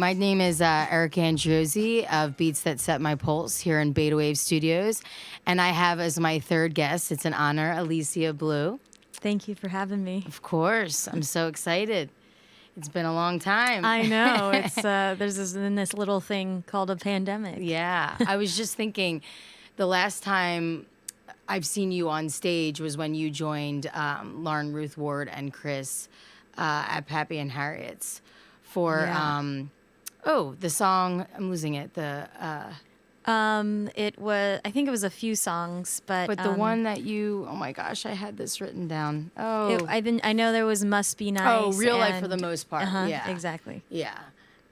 my name is Erica Andreozzi of Beats That Set My Pulse here in Beta Wave Studios. And I have as my third guest, it's an honor, Alicia Blue. Thank you for having me. Of course. I'm so excited. It's been a long time. I know. It's there's this little thing called a pandemic. Yeah. I was just thinking the last time I've seen you on stage was when you joined Lauren Ruth Ward and Chris at Pappy and Harriet's for the song, I'm losing it. It was, I think it was a few songs, but the one that you, oh my gosh, I had this written down. I know there was Must Be Nice. Oh, Real Life for the most part. Yeah, exactly. Yeah.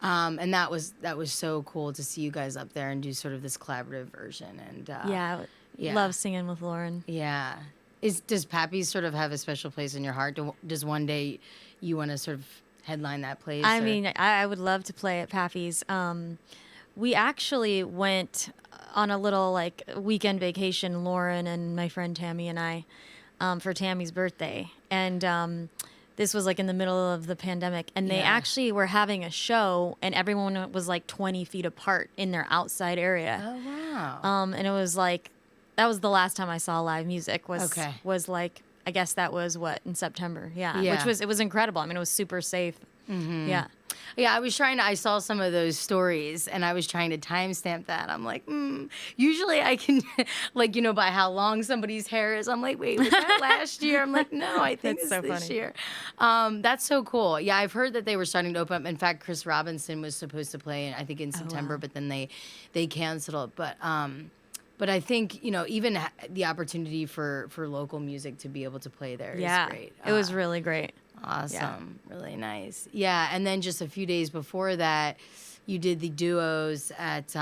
And that was so cool to see you guys up there and do sort of this collaborative version. And love singing with Lauren. Yeah. Does Pappy sort of have a special place in your heart? Does one day you want to sort of headline that place? I mean, I would love to play at Pappy's. We actually went on a little weekend vacation, Lauren and my friend Tammy and I, for Tammy's birthday. And this was in the middle of the pandemic. And they actually were having a show and everyone was 20 feet apart in their outside area. Oh, wow. And it was that was the last time I saw live music was I guess that was in September. Yeah. It was incredible. I mean, it was super safe. Mm-hmm. Yeah. Yeah, I saw some of those stories and I was trying to timestamp that. I'm like, usually I can, by how long somebody's hair is. I'm like, wait, was that last year? I'm like, no, I think it's this year. That's so cool. Yeah, I've heard that they were starting to open up. In fact, Chris Robinson was supposed to play, I think in September, but then they canceled it. But I think, even the opportunity for local music to be able to play there is great. It was really great. Awesome. Yeah. Really nice. Yeah. And then just a few days before that, you did the duos at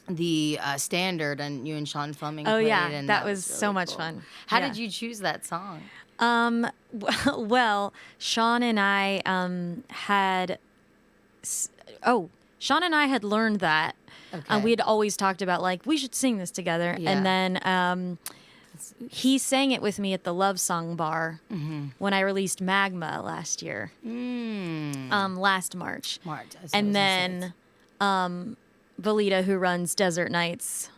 the Standard, and you and Sean Fleming played. And that was really so much cool. fun. How did you choose that song? Well, Sean and I Sean and I had learned that. Okay. We had always talked about we should sing this together. Yeah. And then he sang it with me at the Love Song Bar when I released Magma last year. Last March. And then Valita, who runs Desert Nights,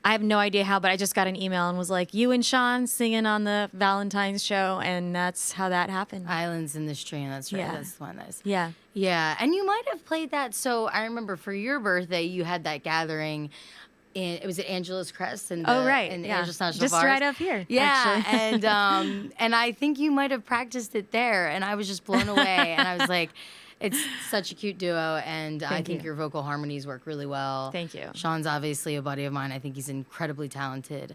I have no idea how, but I just got an email and was like, you and Sean singing on the Valentine's show, and that's how that happened. Islands in the Stream, that's right. Yeah. That's the one. Yeah. Yeah, and you might have played that. So I remember for your birthday, you had that gathering. It was at Angeles Crest in Angeles National just Forest. Right up here. Yeah, actually. and I think you might have practiced it there, and I was just blown away. And I was like, it's such a cute duo, and I think your vocal harmonies work really well. Thank you. Sean's obviously a buddy of mine. I think he's incredibly talented.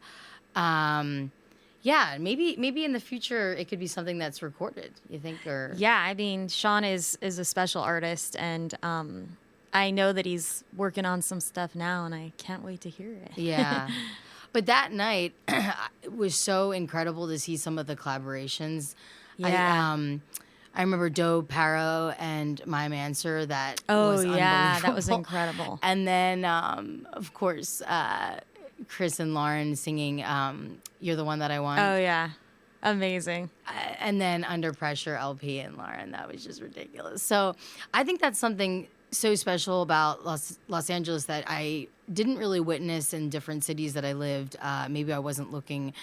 Yeah, maybe in the future it could be something that's recorded. You think, or I mean, Sean is a special artist, and I know that he's working on some stuff now, and I can't wait to hear it. Yeah. But that night, it was so incredible to see some of the collaborations. Yeah. I remember Doe Paro and My Manser. That was unbelievable. That was incredible. And then, of course, Chris and Lauren singing You're the One That I Want. Oh, yeah. Amazing. And then Under Pressure, LP and Lauren. That was just ridiculous. So I think that's something so special about Los Angeles that I didn't really witness in different cities that I lived. Maybe I wasn't looking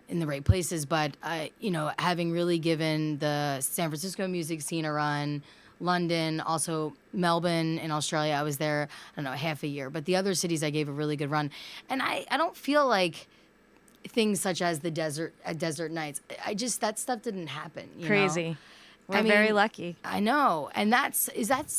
in the right places, but having really given the San Francisco music scene a run, London, also Melbourne in Australia, I was there, I don't know, half a year, but the other cities I gave a really good run. And I don't feel like things such as the Desert Nights, that stuff didn't happen. Crazy. We're very lucky. I know. And that's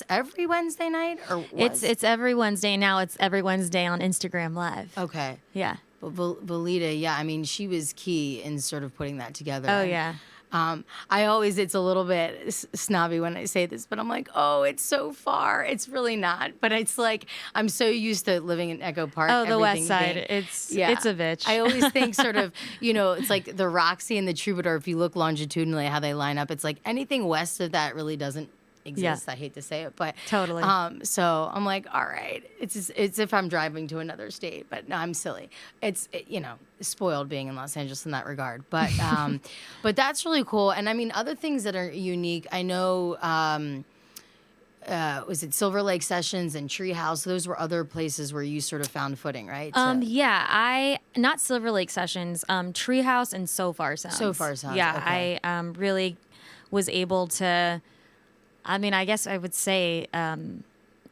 every Wednesday night, or it's every Wednesday. Now it's every Wednesday on Instagram Live. Okay. Yeah. But Valita, I mean, she was key in sort of putting that together. Oh, yeah. It's a little bit snobby when I say this, but I'm like, oh, it's so far. It's really not. But it's like, I'm so used to living in Echo Park. Oh, the West Side. It's a bitch. I always think sort of, it's like the Roxy and the Troubadour, if you look longitudinally how they line up, it's like anything west of that really doesn't exists. I hate to say it, but Totally. so I'm like, all right, it's if I'm driving to another state, but no, I'm silly. Spoiled being in Los Angeles in that regard, but but that's really cool. And I mean, other things that are unique. I know. Was it Silver Lake Sessions and Treehouse? Those were other places where you sort of found footing, right? Yeah, not Silver Lake Sessions, Treehouse and So Far Sounds. So Far Sounds. Yeah, okay. I really was able to. I mean, I guess I would say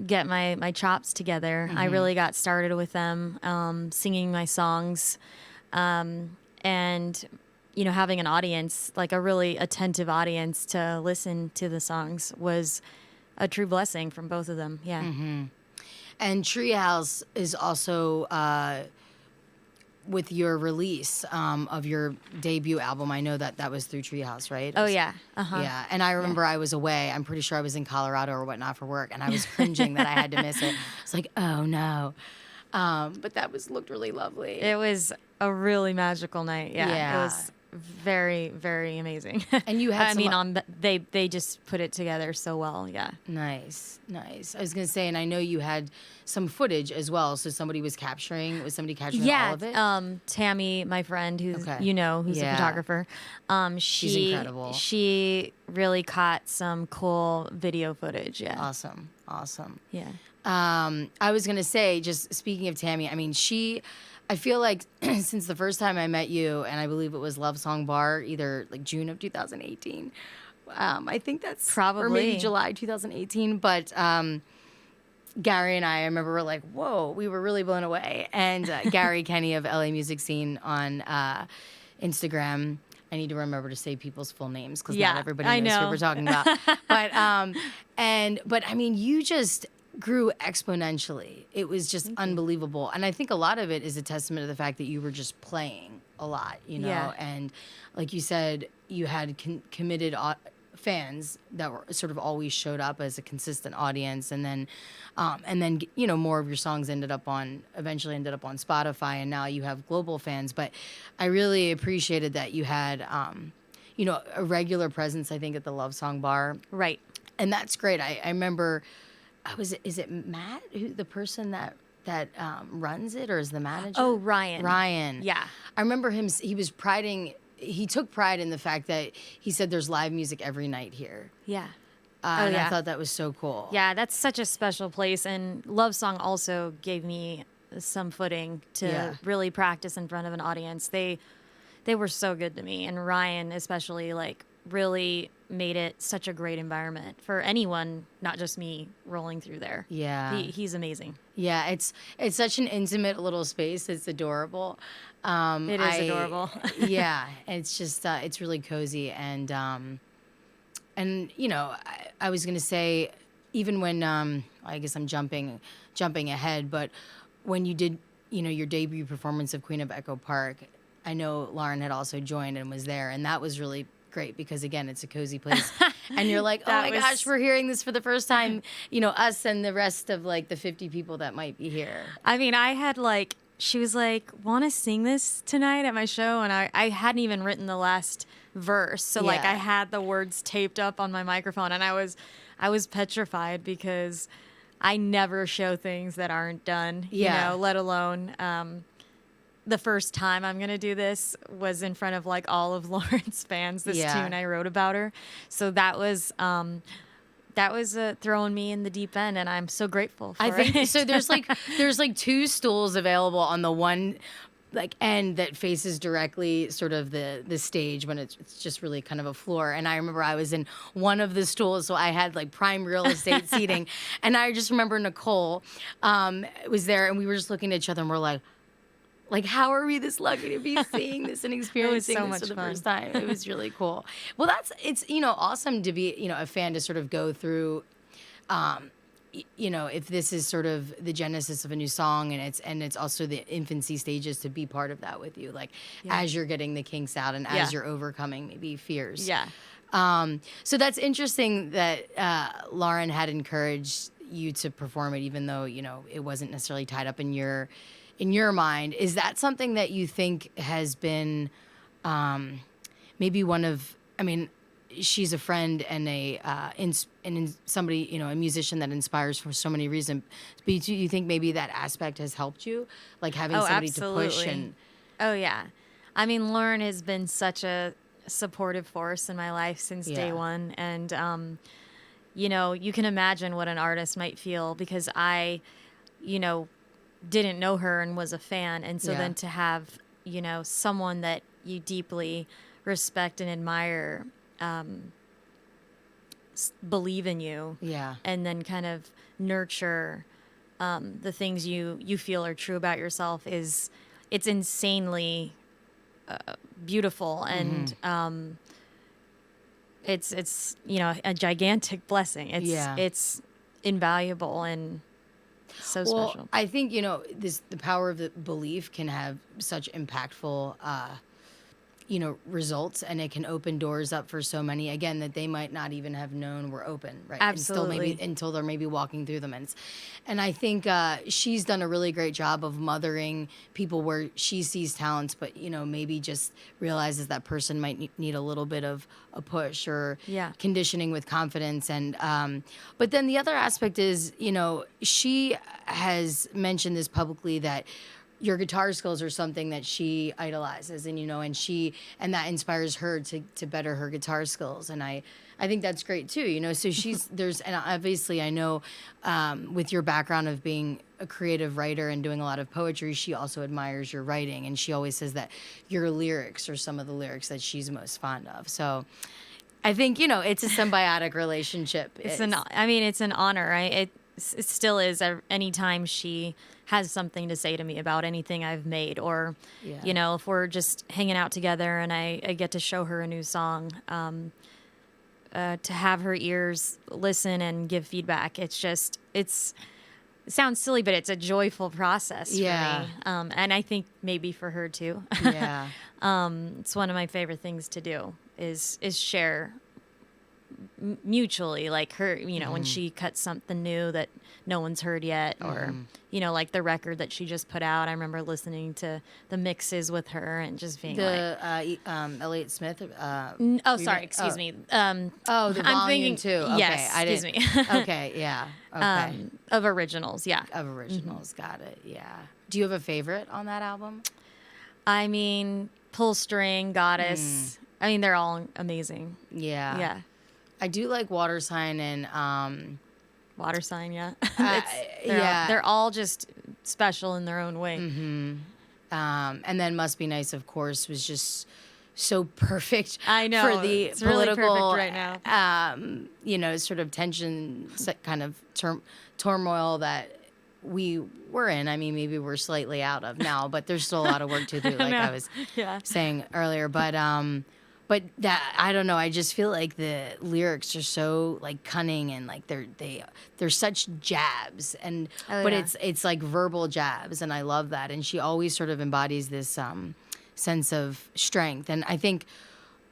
get my chops together. I really got started with them, singing my songs, and having an audience, like a really attentive audience to listen to the songs was a true blessing from both of them. Yeah. And Treehouse is also with your release of your debut album. I know that was through Treehouse, right? Oh, yeah. Yeah, and I remember I was away. I'm pretty sure I was in Colorado or whatnot for work, and I was cringing that I had to miss it. It's like, oh no. But that looked really lovely. It was a really magical night. Yeah. Yeah. It was very, very amazing. And you had they just put it together so well. Yeah. Nice. I was gonna say, and I know you had some footage as well. So was somebody capturing all of it? Tammy, my friend, who's Okay. who's a photographer. She's incredible. She really caught some cool video footage. Yeah. Awesome. Yeah. I was gonna say, just speaking of Tammy, I mean, I feel like since the first time I met you, and I believe it was Love Song Bar, either like June of 2018. I think that's probably, or maybe July 2018. But Gary and I remember were like, whoa, we were really blown away. And Gary Kenny of LA Music Scene on Instagram. I need to remember to say people's full names because not everybody knows who we're talking about. But I mean, you just grew exponentially. It was just unbelievable. And I think a lot of it is a testament to the fact that you were just playing a lot, Yeah. and like you said, you had committed fans that were sort of always showed up as a consistent audience. And then more of your songs eventually ended up on Spotify, and now you have global fans. But I really appreciated that you had, a regular presence, I think, at the Love Song Bar. Right. And that's great. I remember, is it Matt, the person that runs it, or is the manager? Oh, Ryan. Ryan. Yeah. I remember him. He took pride in the fact that he said there's live music every night here. Yeah. And I thought that was so cool. Yeah, that's such a special place. And Love Song also gave me some footing to really practice in front of an audience. They were so good to me. And Ryan especially, really made it such a great environment for anyone, not just me, rolling through there. Yeah. He's amazing. Yeah, it's such an intimate little space. It's adorable. It is adorable. Yeah, it's just it's really cozy, and I was gonna say, even when I guess I'm jumping ahead, but when you did your debut performance of Queen of Echo Park, I know Lauren had also joined and was there, and that was really great because, again, it's a cozy place. And you're like, oh my gosh, we're hearing this for the first time, us and the rest of the 50 people that might be here. I mean, I had she was like, want to sing this tonight at my show? And I hadn't even written the last verse. So I had the words taped up on my microphone, and I was petrified because I never show things that aren't done, let alone, the first time I'm going to do this was in front of all of Lauren's fans, this tune I wrote about her. So that was throwing me in the deep end, and I'm so grateful for it. So there's two stools available on the one end that faces directly sort of the stage when it's just really kind of a floor. And I remember I was in one of the stools, so I had prime real estate seating. And I just remember Nicole was there, and we were just looking at each other, and we're like, how are we this lucky to be seeing this and experiencing this for the first time? It was really cool. Well, it's awesome to be a fan, to sort of go through, if this is sort of the genesis of a new song, and it's also the infancy stages, to be part of that with you, as you're getting the kinks out and as you're overcoming maybe fears. Yeah. So that's interesting that Lauren had encouraged you to perform it, even though it wasn't necessarily tied up in your mind. Is that something that you think has been maybe one of, she's a friend and somebody, a musician that inspires for so many reasons. But do you think maybe that aspect has helped you, like having somebody absolutely. to push and? Oh yeah, I mean, Lauren has been such a supportive force in my life since day one, and you can imagine what an artist might feel because I, didn't know her and was a fan, and so then to have someone that you deeply respect and admire believe in you, and then kind of nurture the things you feel are true about yourself it's insanely beautiful, and it's a gigantic blessing. It's invaluable and so special. I think the power of the belief can have such impactful results, and it can open doors up for so many, again, that they might not even have known were open, right? Absolutely. Until they're maybe walking through them. And I think she's done a really great job of mothering people where she sees talents, but, maybe just realizes that person might need a little bit of a push or conditioning with confidence. And but then the other aspect is, she has mentioned this publicly that your guitar skills are something that she idolizes, and and that inspires her to better her guitar skills, and I think that's great too. So and obviously I know with your background of being a creative writer and doing a lot of poetry, she also admires your writing, and she always says that your lyrics are some of the lyrics that she's most fond of. So I think it's a symbiotic relationship. It's an honor, right? It still is. Anytime she has something to say to me about anything I've made, or if we're just hanging out together and I get to show her a new song, to have her ears listen and give feedback, it sounds silly, but it's a joyful process for me, and I think maybe for her too. It's one of my favorite things to do is share mutually, like her, when she cuts something new that no one's heard yet, or like the record that she just put out. I remember listening to the mixes with her and just being Elliott Smith. Excuse me. The I'm volume thinking, too. Okay, yes, excuse me. Okay, yeah. Okay. Of originals, Of originals, got it. Yeah. Do you have a favorite on that album? I mean, Pull String, Goddess. I mean, they're all amazing. Yeah. Yeah. I do like Water Sign and Water Sign, yeah. They're all just special in their own way. And then Must Be Nice, of course, was just so perfect. I know, for the it's political, really perfect right now. Sort of tension, kind of turmoil that we were in. I mean, maybe we're slightly out of now, but there's still a lot of work to do, like I was saying earlier. But that, I don't know, I just feel like the lyrics are so like cunning, and like they're such jabs, and but it's like verbal jabs, and I love that. And she always sort of embodies this sense of strength. And I think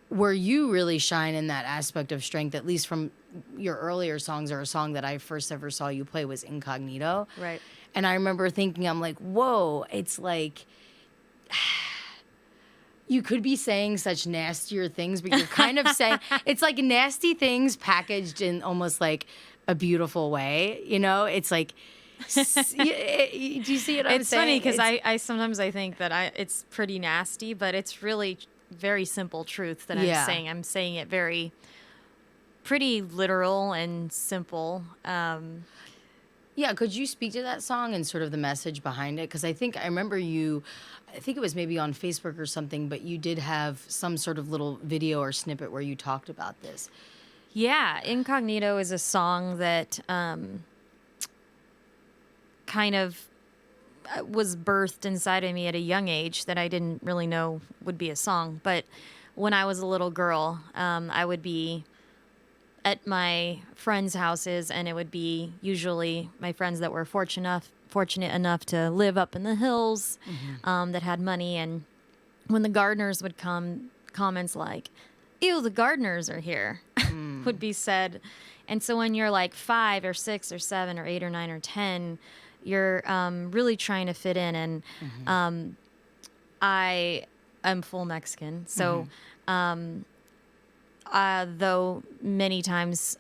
where you really shine in that aspect of strength, at least from your earlier songs, or a song that I first ever saw you play was Incognito. Right. And I remember thinking, I'm like, whoa, it's like you could be saying such nastier things, but you're kind of saying it's like nasty things packaged in almost like a beautiful way. It's like, do you see what I'm saying? It's funny because I sometimes I think that it's pretty nasty, but it's really very simple truth that I'm saying. I'm saying it pretty literal and simple. Yeah, could you speak to that song and sort of the message behind it? Because I remember I think it was maybe on Facebook or something, but you did have some sort of little video or snippet where you talked about this. Yeah, Incognito is a song that kind of was birthed inside of me at a young age that I didn't really know would be a song. But when I was a little girl, I would be at my friends' houses, and it would be usually my friends that were fortunate enough to live up in the hills, that had money. And when the gardeners would come, comments like, "Ew, the gardeners are here," would be said. And so when you're like 5 or 6 or 7 or 8 or 9 or 10, you're really trying to fit in. And I am full Mexican, so though many times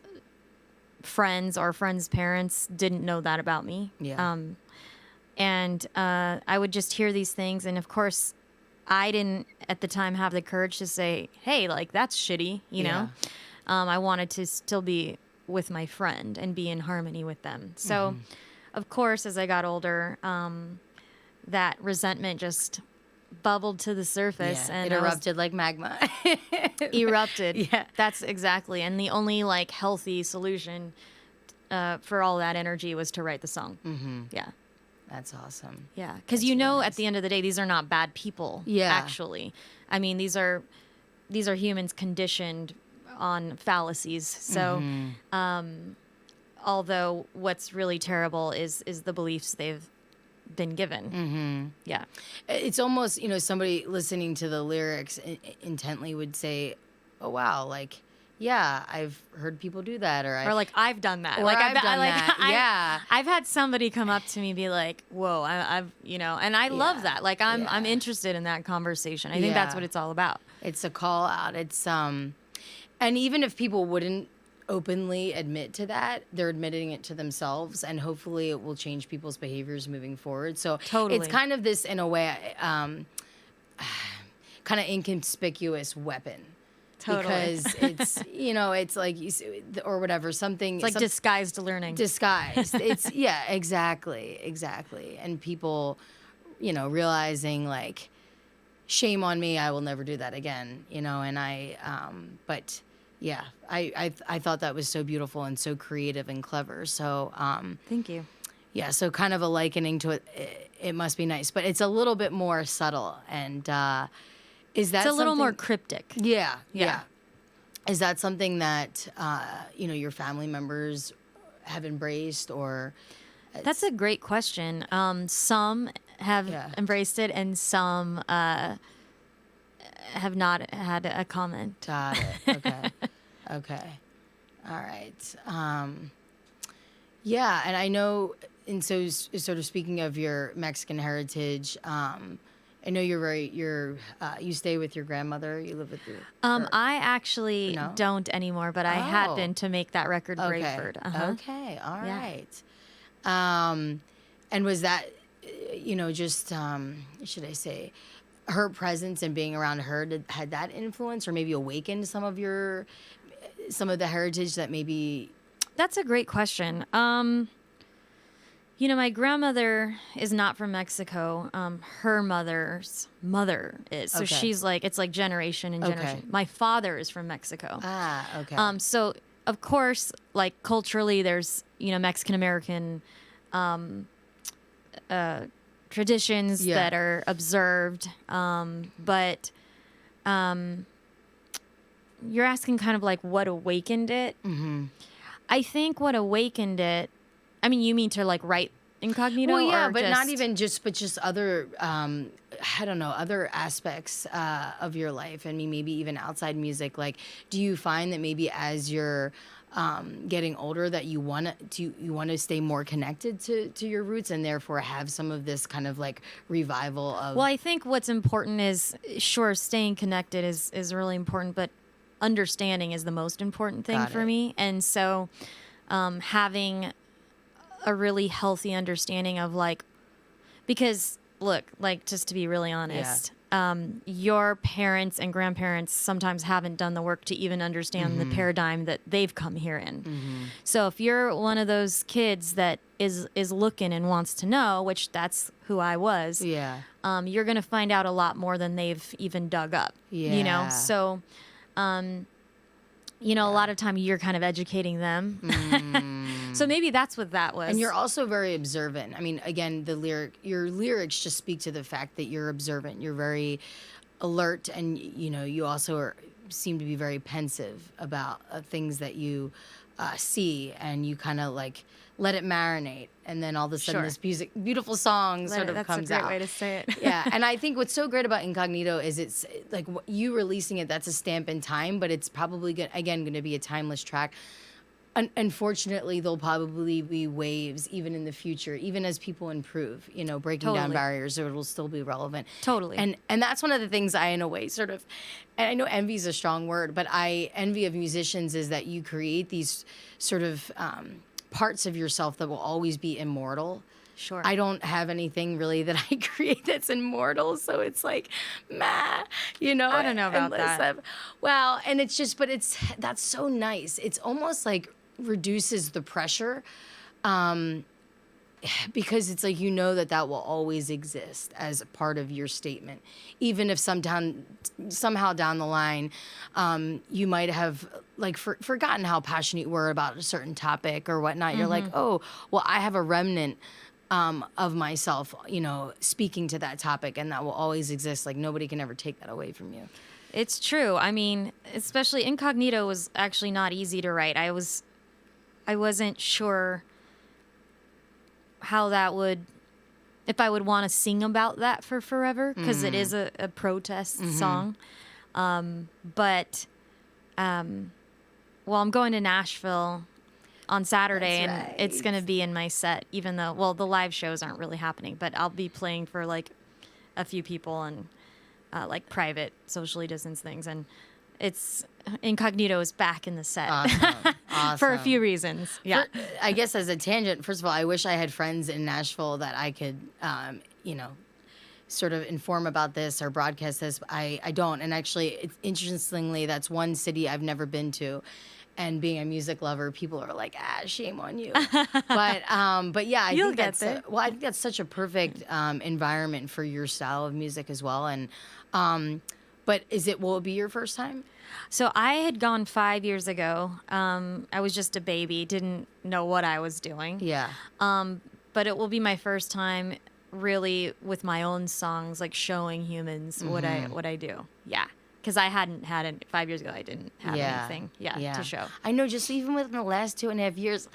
friends or friends' parents didn't know that about me. Yeah. And I would just hear these things. And of course, I didn't at the time have the courage to say, hey, like, that's shitty, you know? I wanted to still be with my friend and be in harmony with them. So, of course, as I got older, that resentment just bubbled to the surface. Yeah, and it erupted like magma. Erupted. Yeah. That's exactly. And the only, like, healthy solution for all that energy was to write the song. Yeah. That's awesome. Yeah, because at the end of the day, these are not bad people. Yeah. Actually, I mean, these are humans conditioned on fallacies. So, although what's really terrible is the beliefs they've been given. Yeah, It's almost, somebody listening to the lyrics intently would say, oh, wow, like, yeah, I've heard people do that, or like I've done that. Or like I've done that. Yeah, I've had somebody come up to me and be like, "Whoa, I've," and I love that. Like I'm interested in that conversation. I think that's what it's all about. It's a call out. It's and even if people wouldn't openly admit to that, they're admitting it to themselves, and hopefully it will change people's behaviors moving forward. So Totally. it's kind of this, in a way, kind of inconspicuous weapon. Totally. Because it's, it's like, or whatever, something. It's like disguised learning. Disguised. It's, yeah, exactly. And people, realizing, like, shame on me, I will never do that again, and I, but yeah, I thought that was so beautiful and so creative and clever. So, Thank you. yeah, so kind of a likening to it must be nice, but it's a little bit more subtle. And, is that It's a little something- more cryptic. Yeah. Yeah. Is that something that, your family members have embraced, or? That's a great question. Some have embraced it, and some have not had a comment. Got it. Okay. Okay. All right. Yeah, and I know, and so sort of speaking of your Mexican heritage, I know you stay with your grandmother. You live with your. I actually don't anymore, but I had Oh. been to make that record, Okay. Bravebird. Okay. All Yeah. right. And was that, just should I say, her presence and being around her, had that influence or maybe awakened some of the heritage that maybe? That's a great question. My grandmother is not from Mexico. Her mother's mother is. So Okay. she's like, it's like generation and generation. Okay. My father is from Mexico. Ah, okay. So of course, like culturally, there's, Mexican American traditions that are observed. But you're asking kind of like what awakened it. I think what awakened it, I mean, you mean to like write Incognito? Well, yeah, or but just, not even just other, I don't know, other aspects of your life. I mean, maybe even outside music. Like, do you find that maybe as you're getting older that you want to stay more connected to your roots, and therefore have some of this kind of like revival of? Well, I think what's important is, sure, staying connected is really important, but understanding is the most important thing Got for it. me. And so having a really healthy understanding of like, because look, like, just to be really honest, your parents and grandparents sometimes haven't done the work to even understand the paradigm that they've come here in. So if you're one of those kids that is looking and wants to know, which that's who I was, Yeah. you're going to find out a lot more than they've even dug up, Yeah. So, a lot of time you're kind of educating them. So maybe that's what that was. And you're also very observant. I mean, again, your lyrics just speak to the fact that you're observant. You're very alert, and you also seem to be very pensive about things that you see, and you kind of like let it marinate, and then all of a sudden Sure. this beautiful song sort of that's comes a great out. way to say it. Yeah, and I think what's so great about Incognito is it's like you releasing it. That's a stamp in time, but it's probably going to be a timeless track. Unfortunately, there'll probably be waves even in the future, even as people improve, breaking down Totally. barriers, so it'll still be relevant. Totally. And that's one of the things I, in a way, sort of, and I know envy is a strong word, but I envy of musicians is that you create these sort of parts of yourself that will always be immortal. Sure. I don't have anything really that I create that's immortal, so it's like, meh, I don't know about that. Well, and it's just, but that's so nice. It's almost like reduces the pressure, because it's like that will always exist as a part of your statement, even if somehow down the line, you might have like forgotten how passionate you were about a certain topic or whatnot. You're like, oh, well, I have a remnant of myself, speaking to that topic, and that will always exist. Like nobody can ever take that away from you. It's true. I mean, especially Incognito was actually not easy to write. I wasn't sure how that if I would want to sing about that for forever, because it is a protest song. But I'm going to Nashville on Saturday, That's right. and it's going to be in my set, even though, the live shows aren't really happening, but I'll be playing for like a few people and like private, socially distanced things. And Incognito is back in the set. Awesome. For a few reasons. Yeah. I guess as a tangent, first of all, I wish I had friends in Nashville that I could, sort of inform about this or broadcast this. I don't. And actually, interestingly, that's one city I've never been to. And being a music lover, people are like, shame on you. But yeah, You'll think get that's there. I think that's such a perfect environment for your style of music as well. And but will it be your first time? So I had gone 5 years ago. I was just a baby, didn't know what I was doing. Yeah. But it will be my first time really with my own songs, like showing humans what I do. Yeah. Because I hadn't had it 5 years ago. I didn't have anything to show. I know, just even within the last 2.5 years,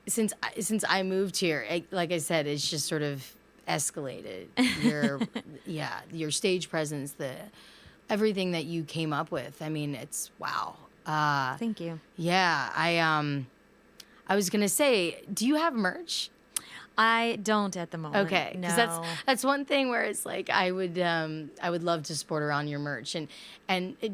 since I moved here, like I said, it's just sort of escalated. Your stage presence, everything that you came up with. I mean, it's wow. Thank you. Yeah, I was gonna say, do you have merch? I don't at the moment. Okay, because that's one thing where it's like I would love to sport around your merch, and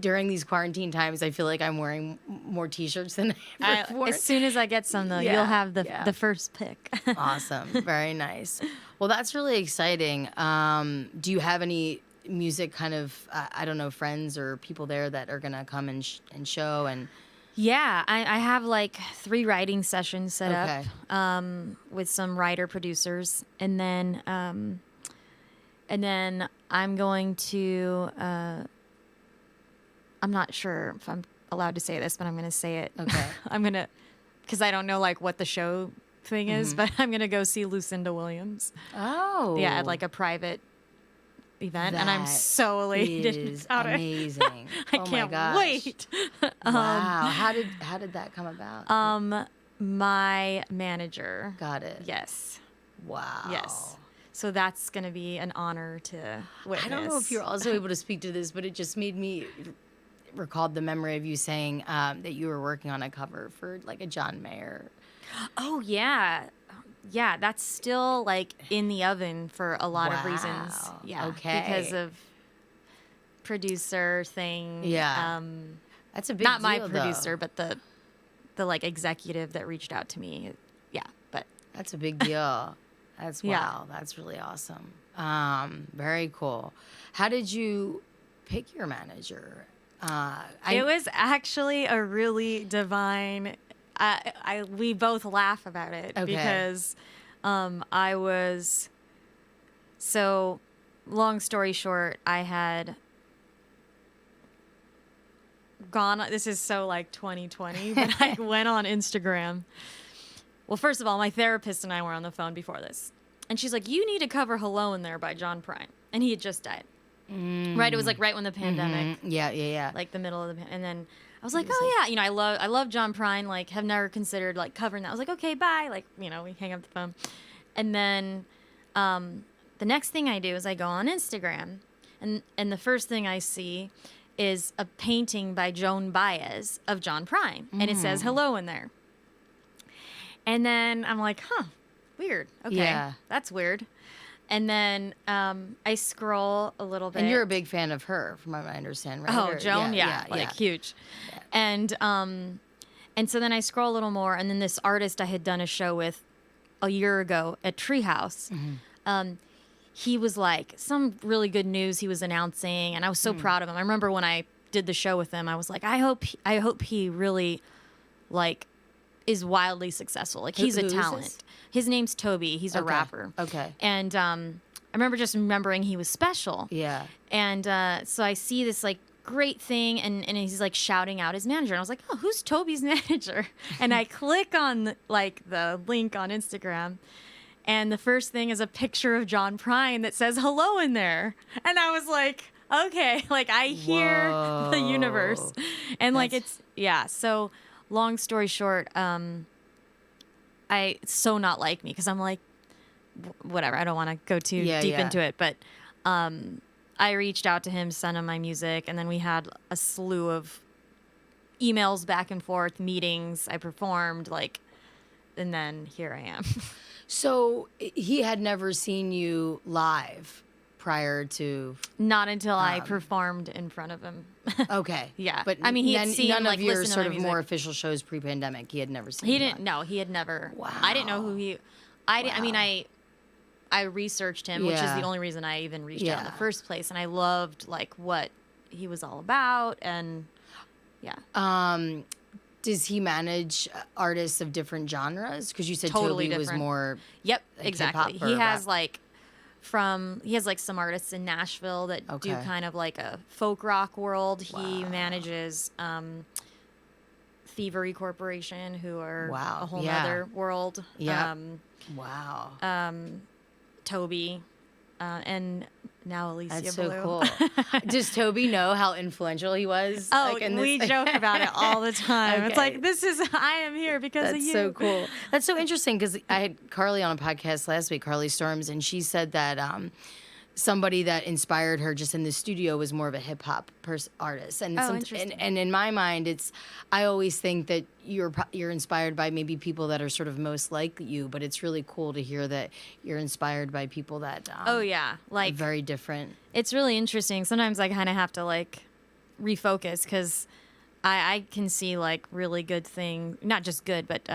during these quarantine times, I feel like I'm wearing more T-shirts than I ever worn. As soon as I get some, though, you'll have the first pick. Awesome, very nice. Well, that's really exciting. Do you have any music kind of I don't know, friends or people there that are gonna come and show and? Yeah, I have like 3 writing sessions set up with some writer producers, and then I'm going to. I'm not sure if I'm allowed to say this, but I'm going to say it. Okay. I'm gonna, because I don't know like what the show thing is, but I'm gonna go see Lucinda Williams. Oh. Yeah, at like a private event, and I'm so elated. Is about amazing. I can't wait. Wow. How did that come about? My manager. Got it. Yes. Wow. Yes. So that's going to be an honor to witness. I don't know if you're also able to speak to this, but it just made me recalled the memory of you saying that you were working on a cover for like a John Mayer. Oh, yeah. Yeah, that's still like in the oven for a lot of reasons. Yeah. Okay. Because of producer thing. Yeah. That's a big not deal, my producer, though. but the like executive that reached out to me. Yeah, but that's a big deal. That's wow. That's really awesome. Very cool. How did you pick your manager? It was actually a really divine. We both laugh about it because I was so. Long story short, I had gone. This is so like 2020, but I went on Instagram. Well, first of all, my therapist and I were on the phone before this, and she's like, "You need to cover 'Hello in There' by John Prine," and he had just died. Right, it was like right when the pandemic. Yeah. Like the middle of the and then I was like, oh yeah, I love John Prine. Like, have never considered like covering that. I was like, okay, bye. Like, we hang up the phone, and then the next thing I do is I go on Instagram, and the first thing I see is a painting by Joan Baez of John Prine, and it says "Hello" in there. And then I'm like, huh, weird. Okay, Yeah. that's weird. And then I scroll a little bit. And you're a big fan of her, from what I understand, right? Oh, Or- Joan, yeah, huge. And so then I scroll a little more, and then this artist I had done a show with a year ago at Treehouse. He was like, some really good news he was announcing, and I was so proud of him. I remember when I did the show with him, I was like, I hope he really like is wildly successful. Like he's a Who is talent. this? His name's Toby. He's a rapper. Okay. And I remember just remembering he was special. Yeah. And so I see this like great thing, and he's like shouting out his manager, and I was like, oh, who's Toby's manager? And I click on like the link on Instagram, and the first thing is a picture of John Prine that says hello in there, and I was like, okay, like I hear the universe. And like so long story short, it's so not like me, because I'm like, whatever, I don't want to go too deep into it, but I reached out to him, sent him my music, and then we had a slew of emails back and forth, meetings, I performed, like, and then here I am. So he had never seen you live prior to... Not until I performed in front of him. Okay. Yeah. But I mean, he had seen, none like, of your listened to sort my of music. more official shows pre-pandemic, he had never seen He you didn't, live. no, he had never, Wow. I didn't know who he, I mean, I researched him, which is Yeah. the only reason I even reached out in the Yeah. first place. And I loved like what he was all about. And yeah. Does he manage artists of different genres? Because you said Totally Toby was different. more... Yep, like exactly. hip-hop or He has rap? he has like some artists in Nashville that do Okay. kind of like a folk rock world. He manages Thievery Corporation, who are a whole other world. Yeah. Wow. Toby, and now Alicia That's Blue. so cool. Does Toby know how influential he was? Oh, like, in this we thing? joke about it all the time. It's Okay. like, I am here because of That's you. so cool. That's so interesting, because I had Carly on a podcast last week, Carly Storms, and she said that somebody that inspired her just in the studio was more of a hip hop artist. And Interesting. and in my mind, I always think that you're inspired by maybe people that are sort of most like you, but it's really cool to hear that you're inspired by people that Like are very different. it's really interesting. Sometimes I kind of have to like refocus, because I can see like really good things, not just good, but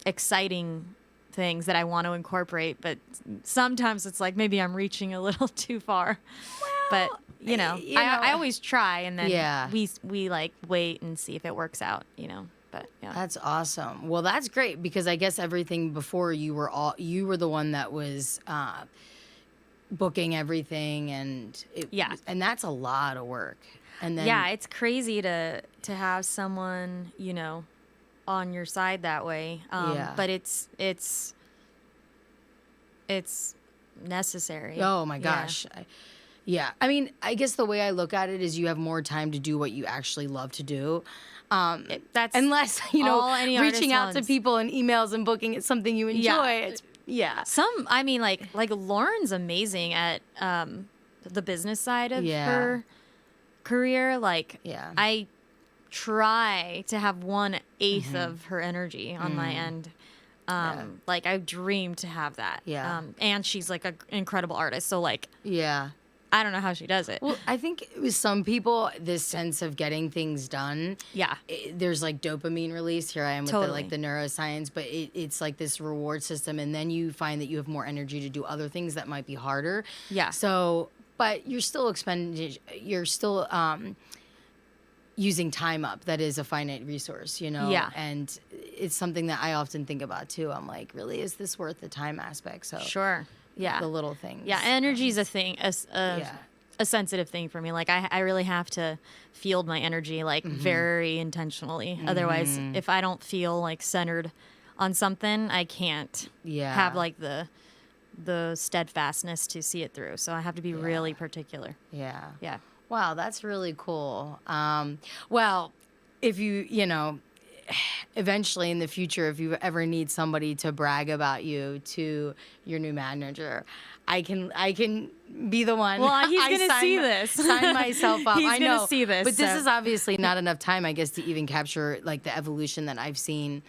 exciting things that I want to incorporate. But sometimes it's like maybe I'm reaching a little too far. But I always try, and then we like wait and see if it works out. But yeah. That's awesome. Well, that's great, because I guess everything before you were the one that was booking everything, and and that's a lot of work. And then it's crazy to have someone on your side that way. But it's necessary. Oh my gosh. Yeah. I mean, I guess the way I look at it is you have more time to do what you actually love to do. That's unless, all any artist reaching out to wants. people and emails and booking it's something you enjoy. I mean, like Lauren's amazing at the business side of her career. Like, I try to have 1/8 of her energy on my end. Like, I dream to have that. And she's like an incredible artist. So like, I don't know how she does it. Well, I think with some people, this sense of getting things done. There's like dopamine release. Here I am with the neuroscience, but it's like this reward system, and then you find that you have more energy to do other things that might be harder. So, but you're still using time up. That is a finite resource, and it's something that I often think about too. I'm like, really, is this worth the time aspect? So the little things. Energy's a thing, a sensitive thing for me. Like I really have to field my energy like very intentionally. Otherwise, if I don't feel like centered on something, I can't have like the steadfastness to see it through. So I have to be really particular. Yeah. Wow, that's really cool. Well, if you eventually in the future, if you ever need somebody to brag about you to your new manager, I can be the one. Well, he's going to see this. Sign myself up. He's I know. going to see this. But this is obviously not enough time, I guess, to even capture like the evolution that I've seen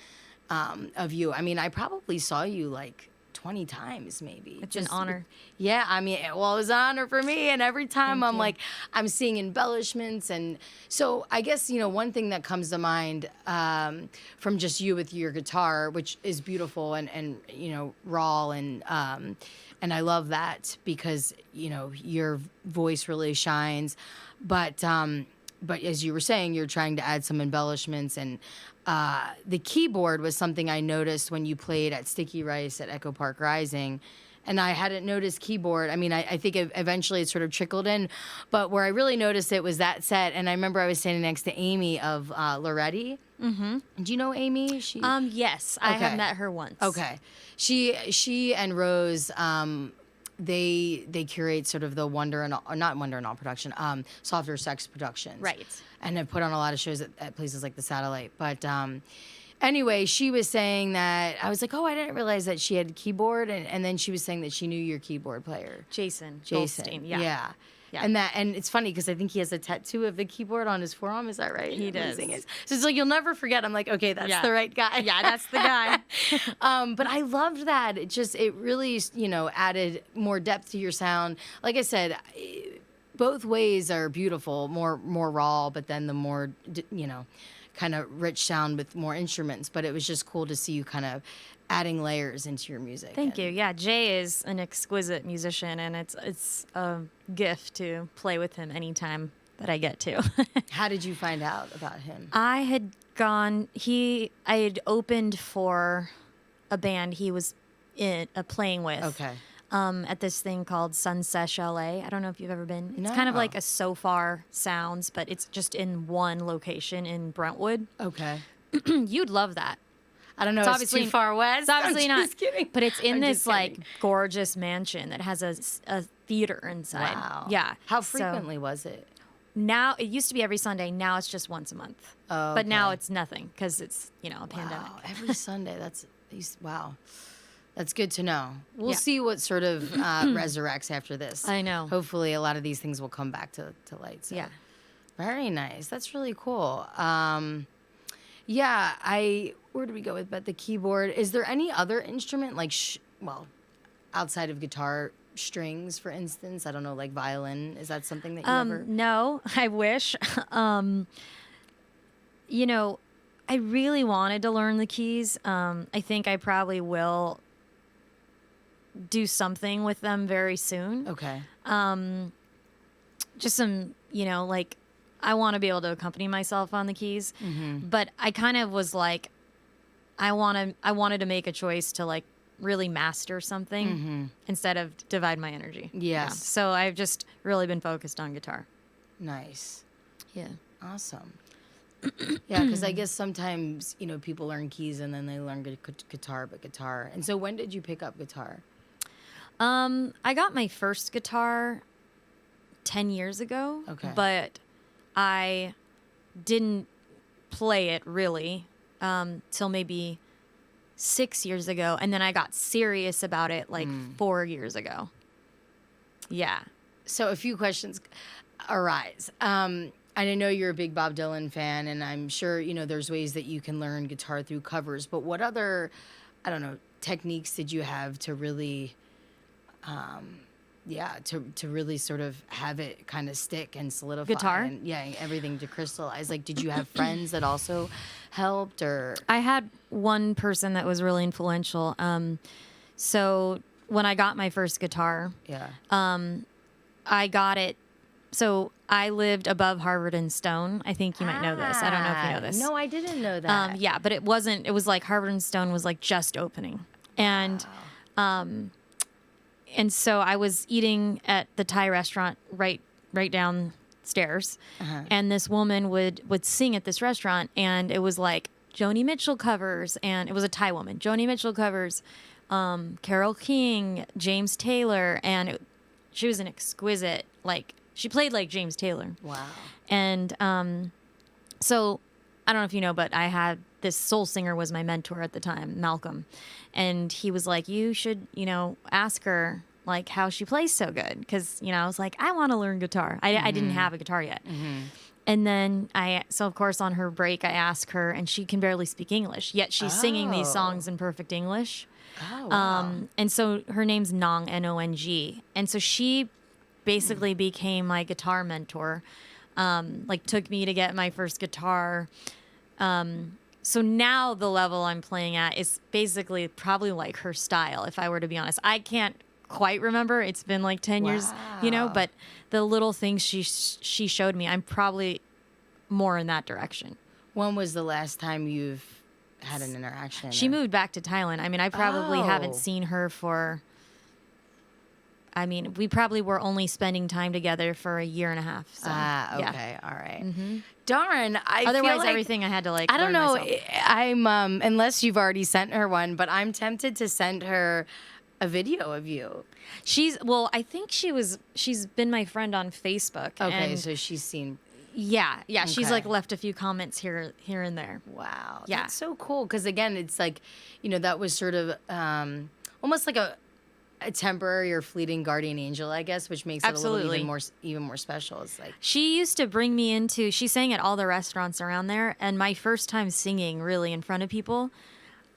of you. I mean, I probably saw you like 20 times maybe. It's an honor. Yeah, I mean, well, it was an honor for me. And every time Thank I'm you. like, I'm seeing embellishments. And so I guess, one thing that comes to mind from just you with your guitar, which is beautiful and raw and I love that because, your voice really shines. But as you were saying, you're trying to add some embellishments, and the keyboard was something I noticed when you played at Sticky Rice at Echo Park Rising, and I hadn't noticed keyboard. I mean, I think eventually it sort of trickled in, but where I really noticed it was that set, and I remember I was standing next to Amy of Loretti. Mm-hmm. Do you know Amy? Yes, I have met her once. Okay. She and Rose, they curate sort of the Wonder and not Wonder and All production, Softer Sex Productions. Right. And have put on a lot of shows at places like the Satellite. But anyway, she was saying that, I was like, oh, I didn't realize that she had a keyboard. And then she was saying that she knew your keyboard player. Jason. Goldstein. Yeah. And it's funny because I think he has a tattoo of the keyboard on his forearm. Is that right? He does. So it's like you'll never forget. I'm like, okay, that's the right guy. Yeah, that's the guy. But I loved that. It really, added more depth to your sound. Like I said, both ways are beautiful, more raw, but then the more, kind of rich sound with more instruments. But it was just cool to see you kind of adding layers into your music. Thank you. Yeah, Jay is an exquisite musician, and it's a gift to play with him anytime that I get to. How did you find out about him? I had opened for a band he was playing with. Okay. At this thing called Sunsesh LA. I don't know if you've ever been. It's No. kind of like a So Far Sounds, but it's just in one location in Brentwood. Okay. You'd love that. I don't know. It's It's obviously too far west. It's obviously I'm not. just kidding. But it's in I'm this just like kidding. gorgeous mansion that has a theater inside. Wow. Yeah. How So frequently was it? now it used to be every Sunday. Now it's just once a month. Oh, But now okay. it's nothing because it's a pandemic. Wow, every Sunday. Wow. That's good to know. We'll Yeah. see what sort of resurrects after this. I know. Hopefully a lot of these things will come back to light. So. Yeah. Very nice. That's really cool. Where do we go with the keyboard? Is there any other instrument like, outside of guitar, strings, for instance? I don't know, like violin. Is that something that you ever? No, I wish. I really wanted to learn the keys. I think I probably will do something with them very soon. Okay. Just some, I want to be able to accompany myself on the keys. Mm-hmm. But I kind of was like, I wanted to make a choice to like really master something instead of divide my energy. Yes. Yeah. So I've just really been focused on guitar. Nice. Yeah. Awesome. Yeah, because I guess sometimes, people learn keys and then they learn guitar. And so when did you pick up guitar? I got my first guitar 10 years ago. Okay. But I didn't play it really till maybe 6 years ago. And then I got serious about it like 4 years ago. Yeah. So a few questions arise. I know you're a big Bob Dylan fan, and I'm sure, there's ways that you can learn guitar through covers, but what other, techniques did you have to really, to really sort of have it kind of stick and solidify? Guitar? And, everything to crystallize. Like, did you have friends that also helped, or? I had one person that was really influential. So when I got my first guitar, I got it. So I lived above Harvard and Stone. I think you might know this. I don't know if you know this. No, I didn't know that. Yeah, but it wasn't. It was like Harvard and Stone was like just opening, and so I was eating at the Thai restaurant right downstairs, and this woman would sing at this restaurant, and it was like Joni Mitchell covers, and it was a Thai woman. Joni Mitchell covers, Carole King, James Taylor, and she was an exquisite She played like James Taylor. Wow. And so I don't know if you know, but I had this soul singer was my mentor at the time, Malcolm. And he was like, you should, ask her how she plays so good. Because, I was like, I want to learn guitar. I didn't have a guitar yet. And then so of course on her break, I ask her, and she can barely speak English, yet she's singing these songs in perfect English. Oh, wow. And so her name's Nong, Nong. And so she basically became my guitar mentor, like took me to get my first guitar. So now the level I'm playing at is basically probably like her style, if I were to be honest. I can't quite remember. It's been like 10 years, but the little things she showed me, I'm probably more in that direction. When was the last time you've had an interaction? She moved back to Thailand. I mean, I probably haven't seen her we probably were only spending time together for a year and a half. So, okay. All right. Darn. Otherwise, feel like, everything I had to I don't learn know. myself. I'm, unless you've already sent her one, but I'm tempted to send her a video of you. I think she's been my friend on Facebook. Okay. And So she's seen. yeah. She's Okay. like left a few comments here and there. Wow. Yeah. That's so cool. Because again, it's like, that was sort of almost like a temporary or fleeting guardian angel, I guess, which makes it a little even more special. It's like she used to bring me she sang at all the restaurants around there, and my first time singing really in front of people,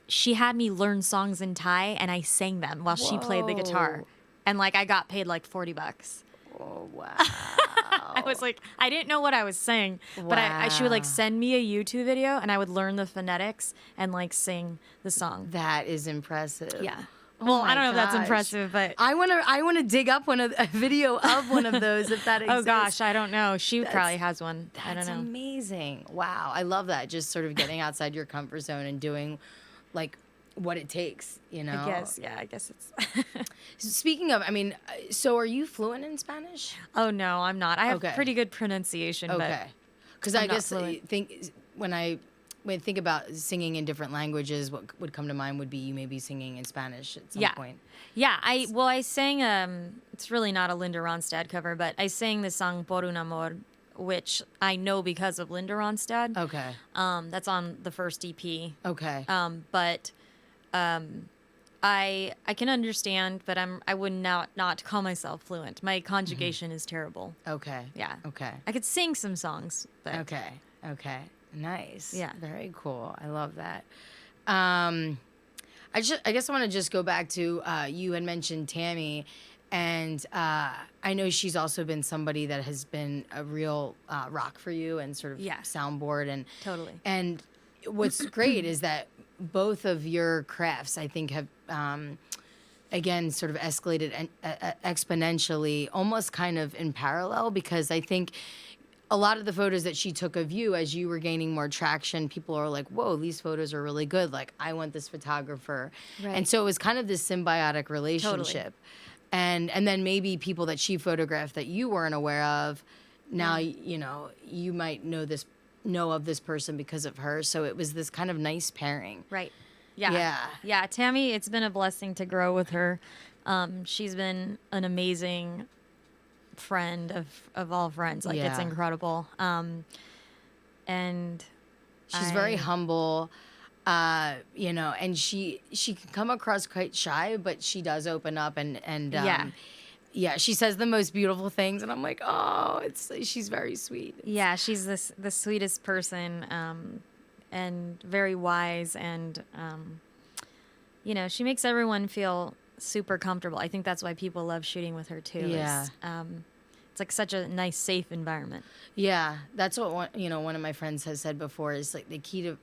she had me learn songs in Thai, and I sang them while she played the guitar, and like I got paid like $40. Oh, wow. I was like, I didn't know what I was saying, but she would like send me a YouTube video, and I would learn the phonetics and like sing the song. That is impressive. Yeah. Oh Well, my I don't know if that's gosh. impressive, but I want to dig up a video of one of those if that exists. oh gosh, I don't know. She probably has one. I don't That's know. amazing. Wow. I love that. Just sort of getting outside your comfort zone and doing like what it takes, I guess it's. Speaking of, so are you fluent in Spanish? Oh no, I'm not. I have Okay. pretty good pronunciation, Okay. Because I'm I not guess fluent. when I think about singing in different languages, what would come to mind would be you maybe singing in Spanish at some point. Yeah, I sang. It's really not a Linda Ronstadt cover, but I sang the song Por un Amor, which I know because of Linda Ronstadt. Okay. That's on the first EP. Okay. But I can understand, but I would not call myself fluent. My conjugation is terrible. Okay. Yeah. Okay. I could sing some songs, but Okay. Okay. Nice. Yeah. Very cool. I love that. I guess I want to just go back to you had mentioned Tammy, and I know she's also been somebody that has been a real rock for you and sort of soundboard and Totally. And what's great is that both of your crafts, I think, have again sort of escalated exponentially, almost kind of in parallel, because I think a lot of the photos that she took of you as you were gaining more traction, people are like, whoa, these photos are really good. Like, I want this photographer. Right. And so it was kind of this symbiotic relationship. And then maybe people that she photographed that you weren't aware of, now, you might know of this person because of her. So it was this kind of nice pairing. Right. Yeah. Yeah. Tammy, it's been a blessing to grow with her. She's been an amazing friend of all friends. Like, it's incredible. And she's very humble, and she can come across quite shy, but she does open up and she says the most beautiful things, and I'm like, oh, she's very sweet. Yeah, she's the sweetest person, and very wise, and she makes everyone feel super comfortable. I think that's why people love shooting with her too. Yeah. It's like such a nice, safe environment. Yeah, that's what one of my friends has said before, is like the key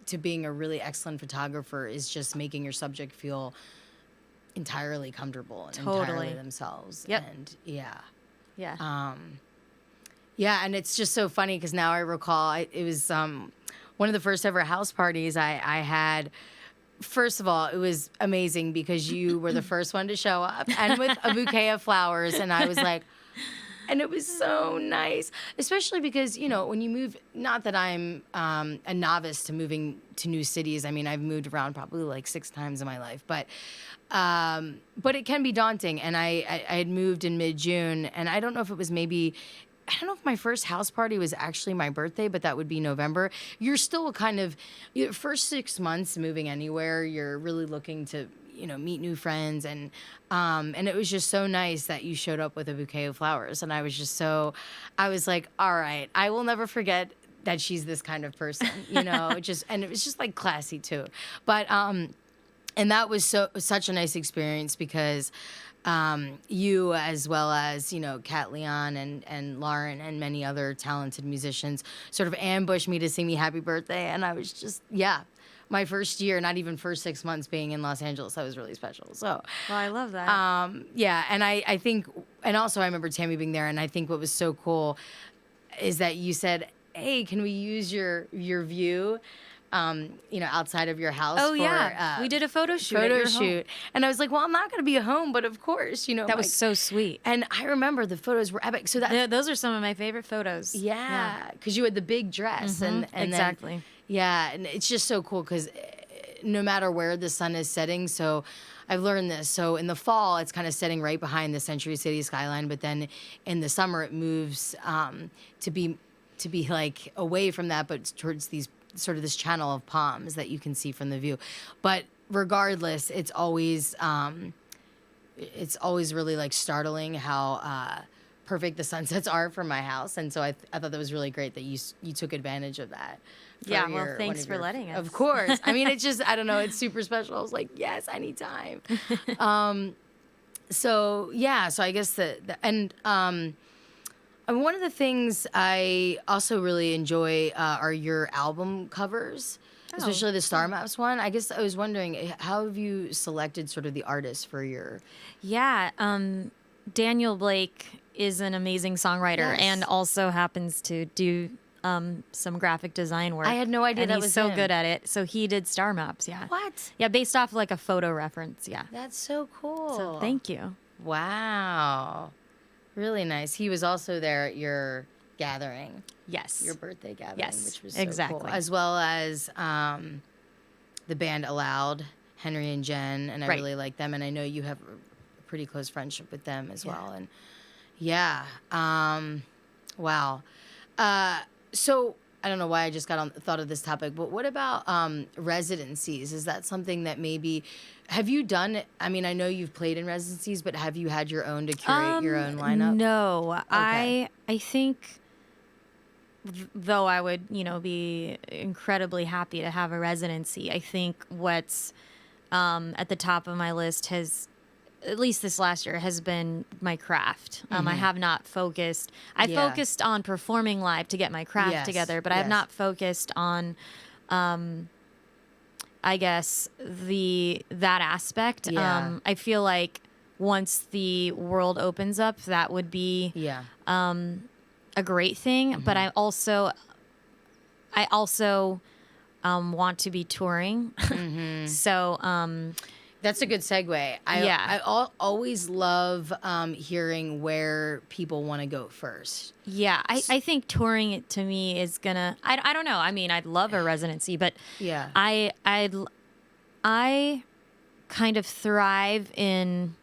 to being a really excellent photographer is just making your subject feel entirely comfortable and entirely themselves. Yep. And Yeah. And it's just so funny because now I recall it was one of the first ever house parties I had. First of all, it was amazing because you were the first one to show up and with a bouquet of flowers. And I was like, and it was so nice, especially because, when you move, not that I'm a novice to moving to new cities. I mean, I've moved around probably like 6 times in my life, but it can be daunting. And I had moved in mid-June, and I don't know if it was I don't know if my first house party was actually my birthday, but that would be November. You're still kind of, first 6 months moving anywhere, you're really looking to, meet new friends, and it was just so nice that you showed up with a bouquet of flowers, and I was like, all right, I will never forget that she's this kind of person, and it was just like classy too, but and that was such a nice experience because you, as well as Kat Leon and Lauren and many other talented musicians, sort of ambushed me to sing me happy birthday, and I was just my first year, not even first 6 months being in Los Angeles, that was really special. So, well, I love that. And I think, and also I remember Tammy being there, and I think what was so cool is that you said, "Hey, can we use your view, outside of your house?" Oh, yeah. We did a photo shoot at your home. And I was like, well, I'm not going to be at home, but of course, That was so sweet. And I remember the photos were epic. So those are some of my favorite photos. Yeah, because you had the big dress. And exactly. Then, yeah, and it's just so cool because no matter where the sun is setting, so I've learned this. So in the fall, it's kind of setting right behind the Century City skyline, but then in the summer, it moves to be like away from that, but towards these sort of this channel of palms that you can see from the view. But regardless, it's always really like startling how perfect the sunsets are from my house. And so I thought that was really great that you took advantage of that. Yeah, well, thanks for letting us. Of course. I mean, it's just, I don't know, it's super special. I was like, yes, I need time. So I guess one of the things I also really enjoy are your album covers, especially the Star Maps one. I guess I was wondering, how have you selected sort of the artists for your... Yeah, Daniel Blake is an amazing songwriter and also happens to do some graphic design work. I had no idea and that he's was so him. good at it. So he did Star Maps, yeah. What? Yeah, based off like a photo reference, yeah. That's so cool. So thank you. Wow. Really nice. He was also there at your gathering. Yes. Your birthday gathering, yes, which was so exactly. cool. As well as the band Aloud, Henry and Jen, and I really like them. And I know you have a pretty close friendship with them as well. And wow. So I don't know why I just thought of this topic, but what about residencies? Is that something that maybe have you done? I mean, I know you've played in residencies, but have you had your own to curate your own lineup? No, Okay. I think though I would be incredibly happy to have a residency. I think what's at the top of my list has, at least this last year, has been my craft. I have not focused. I focused on performing live to get my craft together, but I have not focused on, I guess, that aspect. Yeah. I feel like once the world opens up, that would be a great thing. But I also want to be touring. So that's a good segue. I always love hearing where people want to go first. Yeah, I think touring to me is gonna. I don't know. I mean, I'd love a residency, but I kind of thrive in.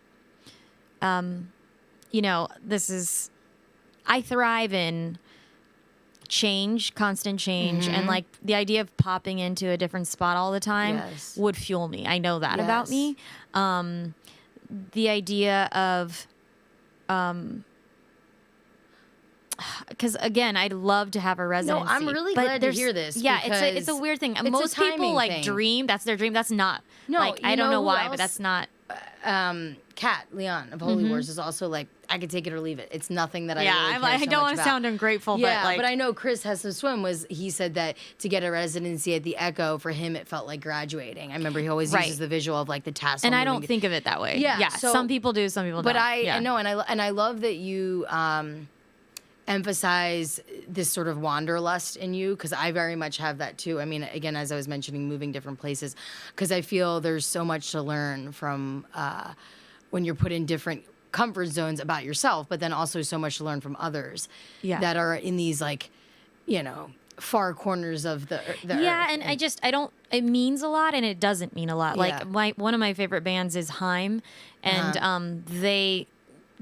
I thrive in change, constant change, and like the idea of popping into a different spot all the time would fuel me. I know that about me. The idea of because again, I'd love to have a residency. No, I'm really glad to hear this. Yeah, it's a weird thing. Most people like dream. That's their dream. That's not. No, like I don't know why, but that's not. Kat Leon of Holy Wars is also like, I could take it or leave it. It's nothing that I really care I so don't much want to about. sound ungrateful, but I know Chris Has to Swim he said that to get a residency at the Echo, for him it felt like graduating. I remember he always uses the visual of like the tassel. And I don't think of it that way. Yeah. So, some people do, some people don't. But I know, and I love that you emphasize this sort of wanderlust in you, because I very much have that too. I mean, again, as I was mentioning, moving different places, because I feel there's so much to learn from when you're put in different comfort zones about yourself, but then also so much to learn from others that are in these like, far corners of the earth. And I don't, it means a lot and it doesn't mean a lot. Like one of my favorite bands is Haim, and they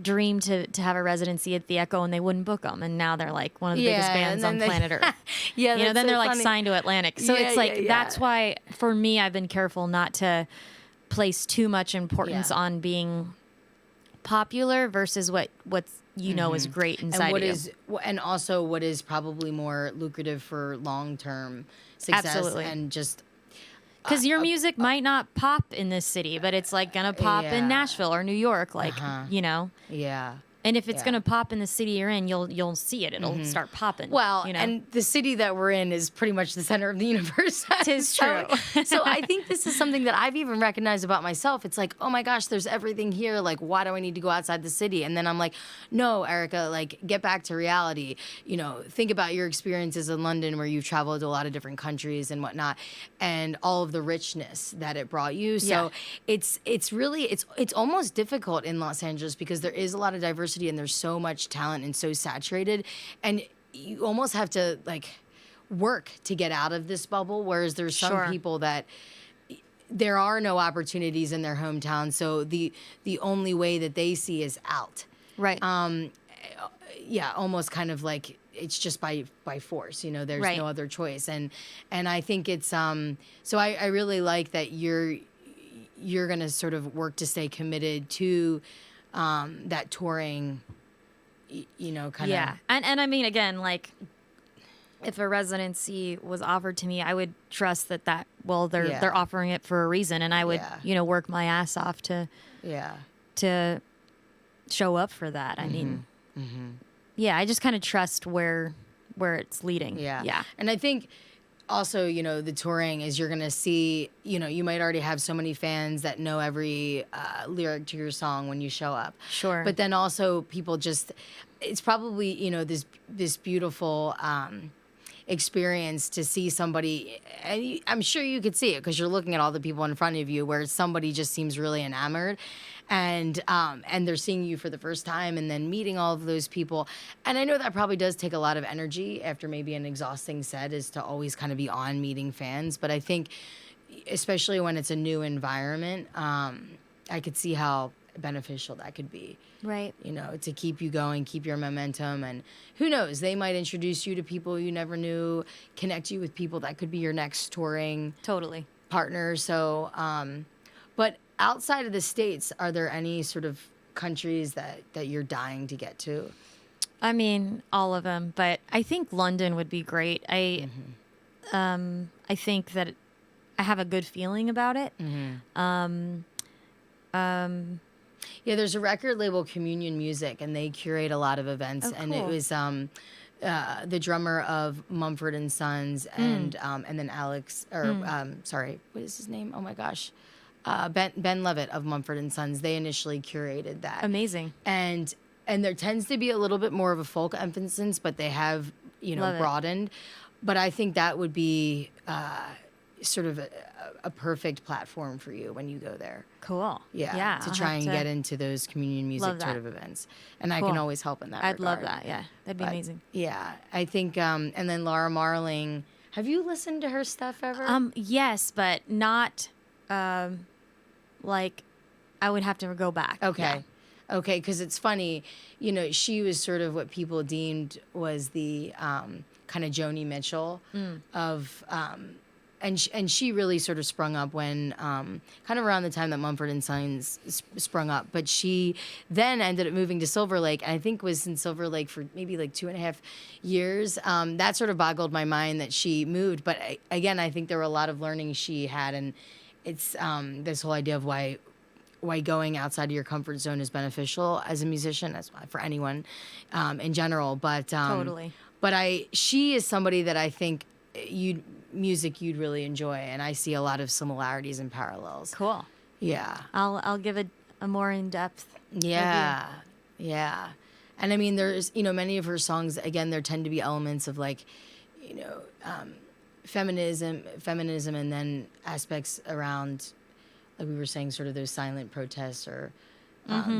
dreamed to have a residency at the Echo, and they wouldn't book them, and now they're like one of the biggest bands on planet Earth. Then they're like signed to Atlantic. So it's like that's why for me I've been careful not to place too much importance on being popular versus what's is great inside and of you. and also what is probably more lucrative for long-term success. Absolutely. And just because your music might not pop in this city, but it's like gonna pop in Nashville or New York, like yeah. And if it's gonna pop in the city you're in, you'll see it. It'll start popping. Well, and the city that we're in is pretty much the center of the universe. Tis true. So I think this is something that I've even recognized about myself. It's like, oh my gosh, there's everything here. Like, why do I need to go outside the city? And then I'm like, no, Erica, like, get back to reality. Think about your experiences in London where you've traveled to a lot of different countries and whatnot, and all of the richness that it brought you. So it's really, it's almost difficult in Los Angeles because there is a lot of diversity and there's so much talent and so saturated, and you almost have to like work to get out of this bubble, whereas there's some people that there are no opportunities in their hometown, so the only way that they see is out, right. Almost kind of like it's just by force, there's no other choice, and I think it's so I really like that you're gonna sort of work to stay committed to that touring, kind of. And I mean, again, like, if a residency was offered to me, I would trust that they're offering it for a reason, and I would, work my ass off to show up for that. I mean, I just kind of trust where it's leading. Yeah. And I think also, the touring is you're going to see, you might already have so many fans that know every lyric to your song when you show up. Sure. But then also people it's probably, this beautiful experience to see somebody, and I'm sure you could see it because you're looking at all the people in front of you where somebody just seems really enamored, and they're seeing you for the first time and then meeting all of those people. And I know that probably does take a lot of energy after maybe an exhausting set, is to always kind of be on meeting fans. But I think especially when it's a new environment, I could see how beneficial that could be. Right. To keep you going, keep your momentum, and who knows, they might introduce you to people you never knew, connect you with people that could be your next touring partner. So, but outside of the States, are there any sort of countries that you're dying to get to? I mean, all of them, but I think London would be great. I think that I have a good feeling about it. Yeah, there's a record label, Communion Music, and they curate a lot of events. Oh, and it was the drummer of Mumford and Sons, and then Alex, sorry, what is his name? Oh my gosh, Ben Levitt of Mumford and Sons. They initially curated that. Amazing. And there tends to be a little bit more of a folk emphasis, but they have broadened. But I think that would be sort of a perfect platform for you when you go there. Cool. Yeah. To try and get into those communion music sort of events. And I can always help in that regard. I'd love that. Yeah. That'd be amazing. Yeah. I think, and then Laura Marling, have you listened to her stuff ever? Yes, but not, like, I would have to go back. Okay. Yeah. Okay. Because it's funny, she was sort of what people deemed was the kind of Joni Mitchell of, and she really sort of sprung up when kind of around the time that Mumford and Sons sprung up. But she then ended up moving to Silver Lake, and I think was in Silver Lake for maybe like 2.5 years. That sort of boggled my mind that she moved. But again, I think there were a lot of learning she had, and it's this whole idea of why going outside of your comfort zone is beneficial as a musician, as for anyone in general. But totally. But she is somebody that I think you'd really enjoy, and I see a lot of similarities and parallels. Cool. Yeah. I'll give it a more in-depth review. Yeah. And I mean, there's, many of her songs, again, there tend to be elements of like, feminism, and then aspects around, like we were saying, sort of those silent protests or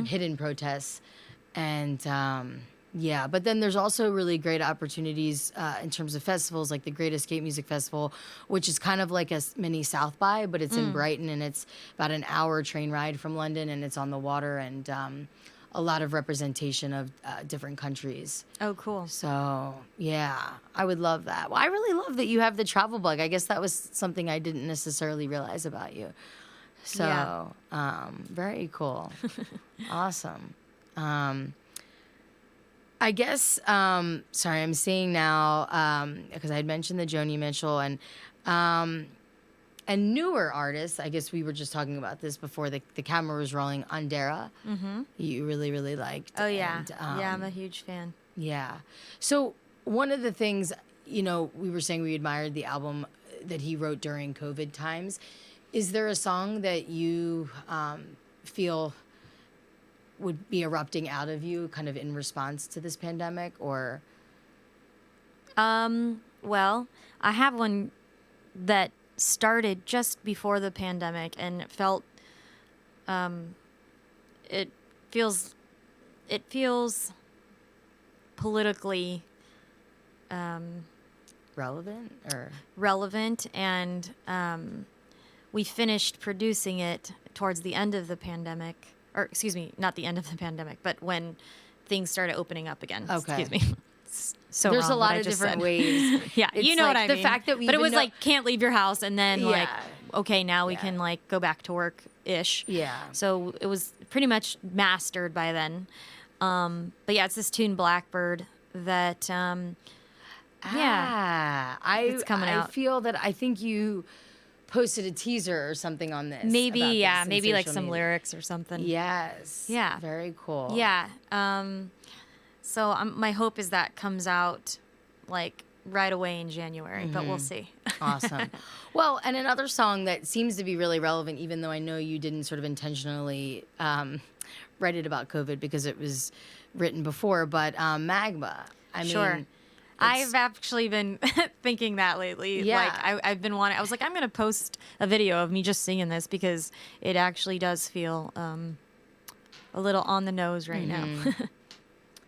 hidden protests. And yeah, but then there's also really great opportunities in terms of festivals, like the Great Escape Music Festival, which is kind of like a mini South by, but it's in Brighton, and it's about an hour train ride from London, and it's on the water, and a lot of representation of different countries. Oh, cool. So, yeah, I would love that. Well, I really love that you have the travel bug. I guess that was something I didn't necessarily realize about you. So, very cool. Awesome. I guess, sorry, I'm seeing now, because I had mentioned the Joni Mitchell and newer artists. I guess we were just talking about this before the camera was rolling. Andera, you really, really liked. Oh, yeah. And, Yeah, I'm a huge fan. Yeah. So one of the things, we were saying we admired the album that he wrote during COVID times. Is there a song that you feel would be erupting out of you kind of in response to this pandemic, or? Well, I have one that started just before the pandemic, and it felt, it feels politically relevant, and we finished producing it towards the end of the pandemic, or excuse me, not the end of the pandemic, but when things started opening up again. Okay. Excuse me. So there's a wrong, lot of different ways. Yeah, It's you know like what I the mean. fact that we but it even was know- like can't leave your house, and then like Yeah. okay, now we Yeah. can like go back to work ish. Yeah. So it was pretty much mastered by then. But yeah, it's this tune Blackbird that it's coming I out. feel that I think you posted a teaser or something on this. Maybe about yeah, this in maybe like social some media. lyrics or something. Yes. Yeah. Very cool. Yeah. So my hope is that comes out like right away in January, but we'll see. Awesome. Well, and another song that seems to be really relevant, even though I know you didn't sort of intentionally write it about COVID because it was written before, but Magma. I Sure. mean, I've actually been thinking that lately. Yeah. Like I've been wanting. I was like, I'm gonna post a video of me just singing this because it actually does feel a little on the nose right now.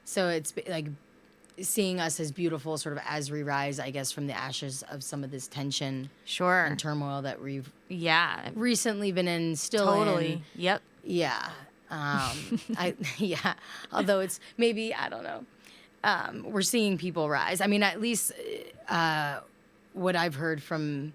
so it's like seeing us as beautiful, sort of as we rise, I guess, from the ashes of some of this tension Sure. and turmoil that we've Yeah. recently been in, still Totally. in. Yep. Yeah. Yeah. Although it's maybe, I don't know. We're seeing people rise. I mean, at least what I've heard from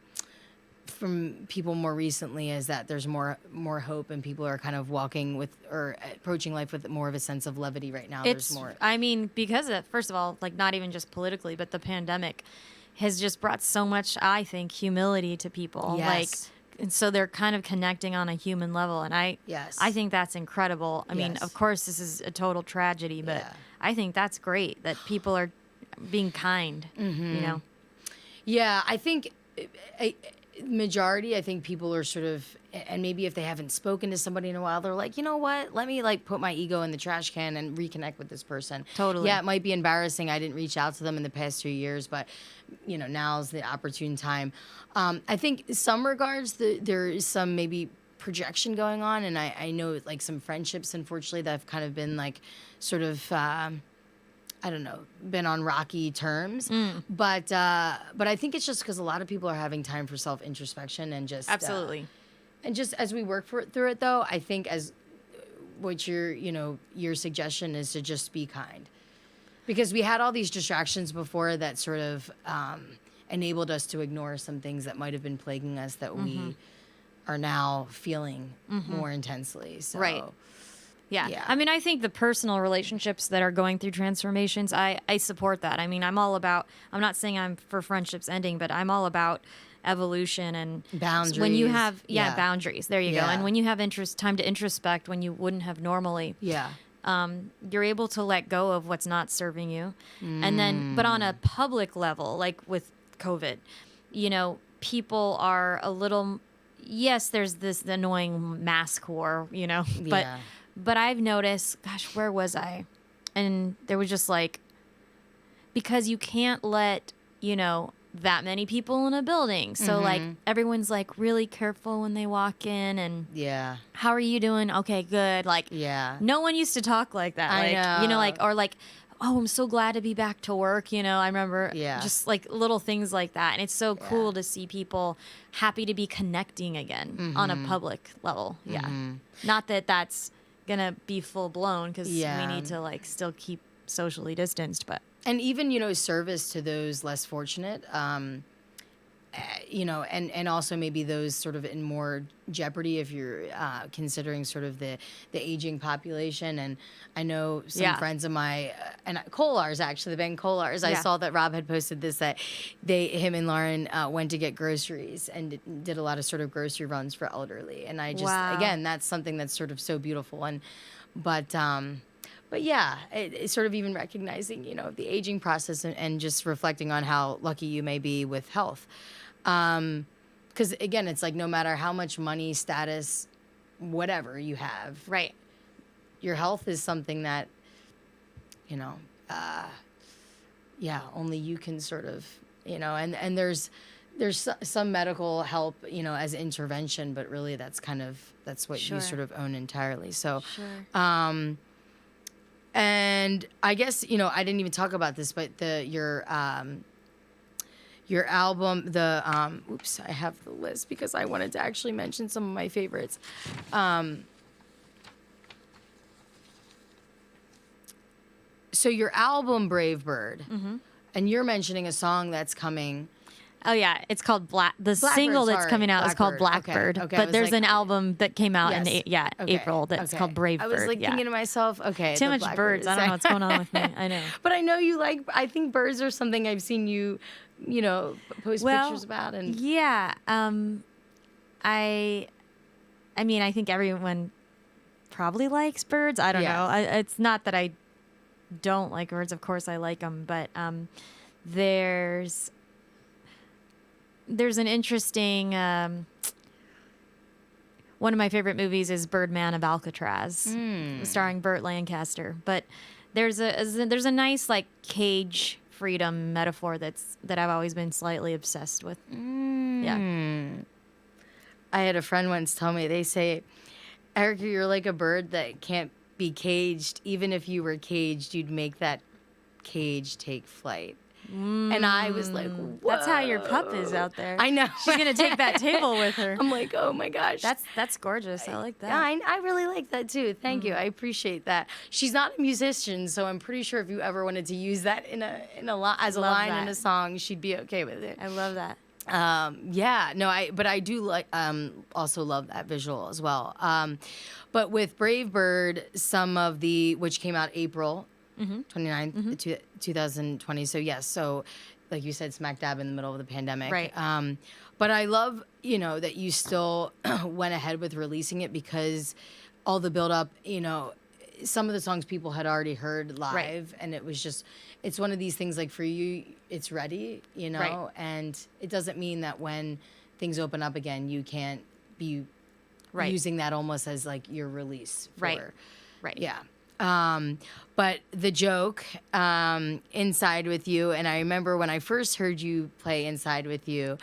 people more recently is that there's more hope, and people are kind of walking with or approaching life with more of a sense of levity right now. There's more. I mean, because of, first of all, like not even just politically, but the pandemic has just brought so much, I think, humility to people. Yes. Like, and so they're kind of connecting on a human level, and I think that's incredible. I mean, Yes. of course, this is a total tragedy, but Yeah. I think that's great that people are being kind. You know. Yeah, I think majority, I think people are sort of, and maybe if they haven't spoken to somebody in a while, they're like, you know what, let me like put my ego in the trash can and reconnect with this person. Totally. Yeah, it might be embarrassing. I didn't reach out to them in the past 2 years, but now's the opportune time. I think in some regards, there is some maybe projection going on, and I know like some friendships, unfortunately, that have kind of been like sort of I don't know, been on rocky terms, but I think it's just because a lot of people are having time for self-introspection and just Absolutely. And just as we work through it, though, I think as what your suggestion is to just be kind, because we had all these distractions before that sort of enabled us to ignore some things that might have been plaguing us that we are now feeling more intensely. So. Right. Yeah. Yeah. I mean, I think the personal relationships that are going through transformations, I support that. I mean, I'm not saying I'm for friendships ending, but I'm all about evolution and Boundaries. When you have, Yeah. boundaries, there you go. Yeah. And when you have time to introspect when you wouldn't have normally, Yeah. you're able to let go of what's not serving you. And then, but on a public level, like with COVID, people are a little, yes, there's this annoying mask war, but Yeah. But I've noticed, gosh, where was I? And there was just like, because you can't let, that many people in a building. So like everyone's like really careful when they walk in and Yeah. how are you doing? Okay, good. Like Yeah. no one used to talk like that. I Like, know. like, or like, oh, I'm so glad to be back to work. I remember Yeah. just like little things like that. And it's so cool to see people happy to be connecting again on a public level. Yeah. Not that that's gonna be full blown because we need to like still keep socially distanced, but And even, service to those less fortunate. and also maybe those sort of in more jeopardy if you're considering sort of the aging population. And I know some friends of my and Kolars, actually, the band Kolars. I saw that Rob had posted this, that him and Lauren went to get groceries and did a lot of sort of grocery runs for elderly. And I just again, that's something that's sort of so beautiful. And but yeah, it's sort of even recognizing, the aging process and just reflecting on how lucky you may be with health. Because again, it's like no matter how much money, status, whatever you have, right, your health is something that, only you can sort of, and there's some medical help, as intervention, but really that's what you sort of own entirely. So, and I guess, I didn't even talk about this, but your album, I have the list because I wanted to actually mention some of my favorites. So your album, Bravebird, and you're mentioning a song that's coming. Oh yeah, it's called The single that's coming out is called Blackbird. Okay. But there's an album that came out in April that's called Bravebird. I was thinking to myself, too much birds. I don't know what's going on with me. I know. But I know you I think birds are something I've seen you, post pictures about. And yeah, I mean, I think everyone probably likes birds. I don't know. It's not that I don't like birds. Of course I like them, but there's an interesting one of my favorite movies is Birdman of Alcatraz, starring Burt Lancaster. But there's a nice like cage freedom metaphor that I've always been slightly obsessed with. Yeah. I had a friend once tell me, they say, Erica, you're like a bird that can't be caged. Even if you were caged, you'd make that cage take flight. And I was like, whoa. That's how your pup is out there. I know. She's going to take that table with her. I'm like, oh my gosh. That's gorgeous. I like that. Yeah, I really like that too. Thank you. I appreciate that. She's not a musician, so I'm pretty sure if you ever wanted to use that as a line in a song, she'd be okay with it. I love that. But I do like also love that visual as well. But with Bravebird, which came out April 29th, 2020. So yes, so like you said, smack dab in the middle of the pandemic. Right. But I love, that you still went ahead with releasing it because all the build up, some of the songs people had already heard live, and it was just, it's one of these things like for you, it's ready, and it doesn't mean that when things open up again, you can't be using that almost as like your release. Right. Yeah. But the joke, Inside With You, and I remember when I first heard you play Inside With You,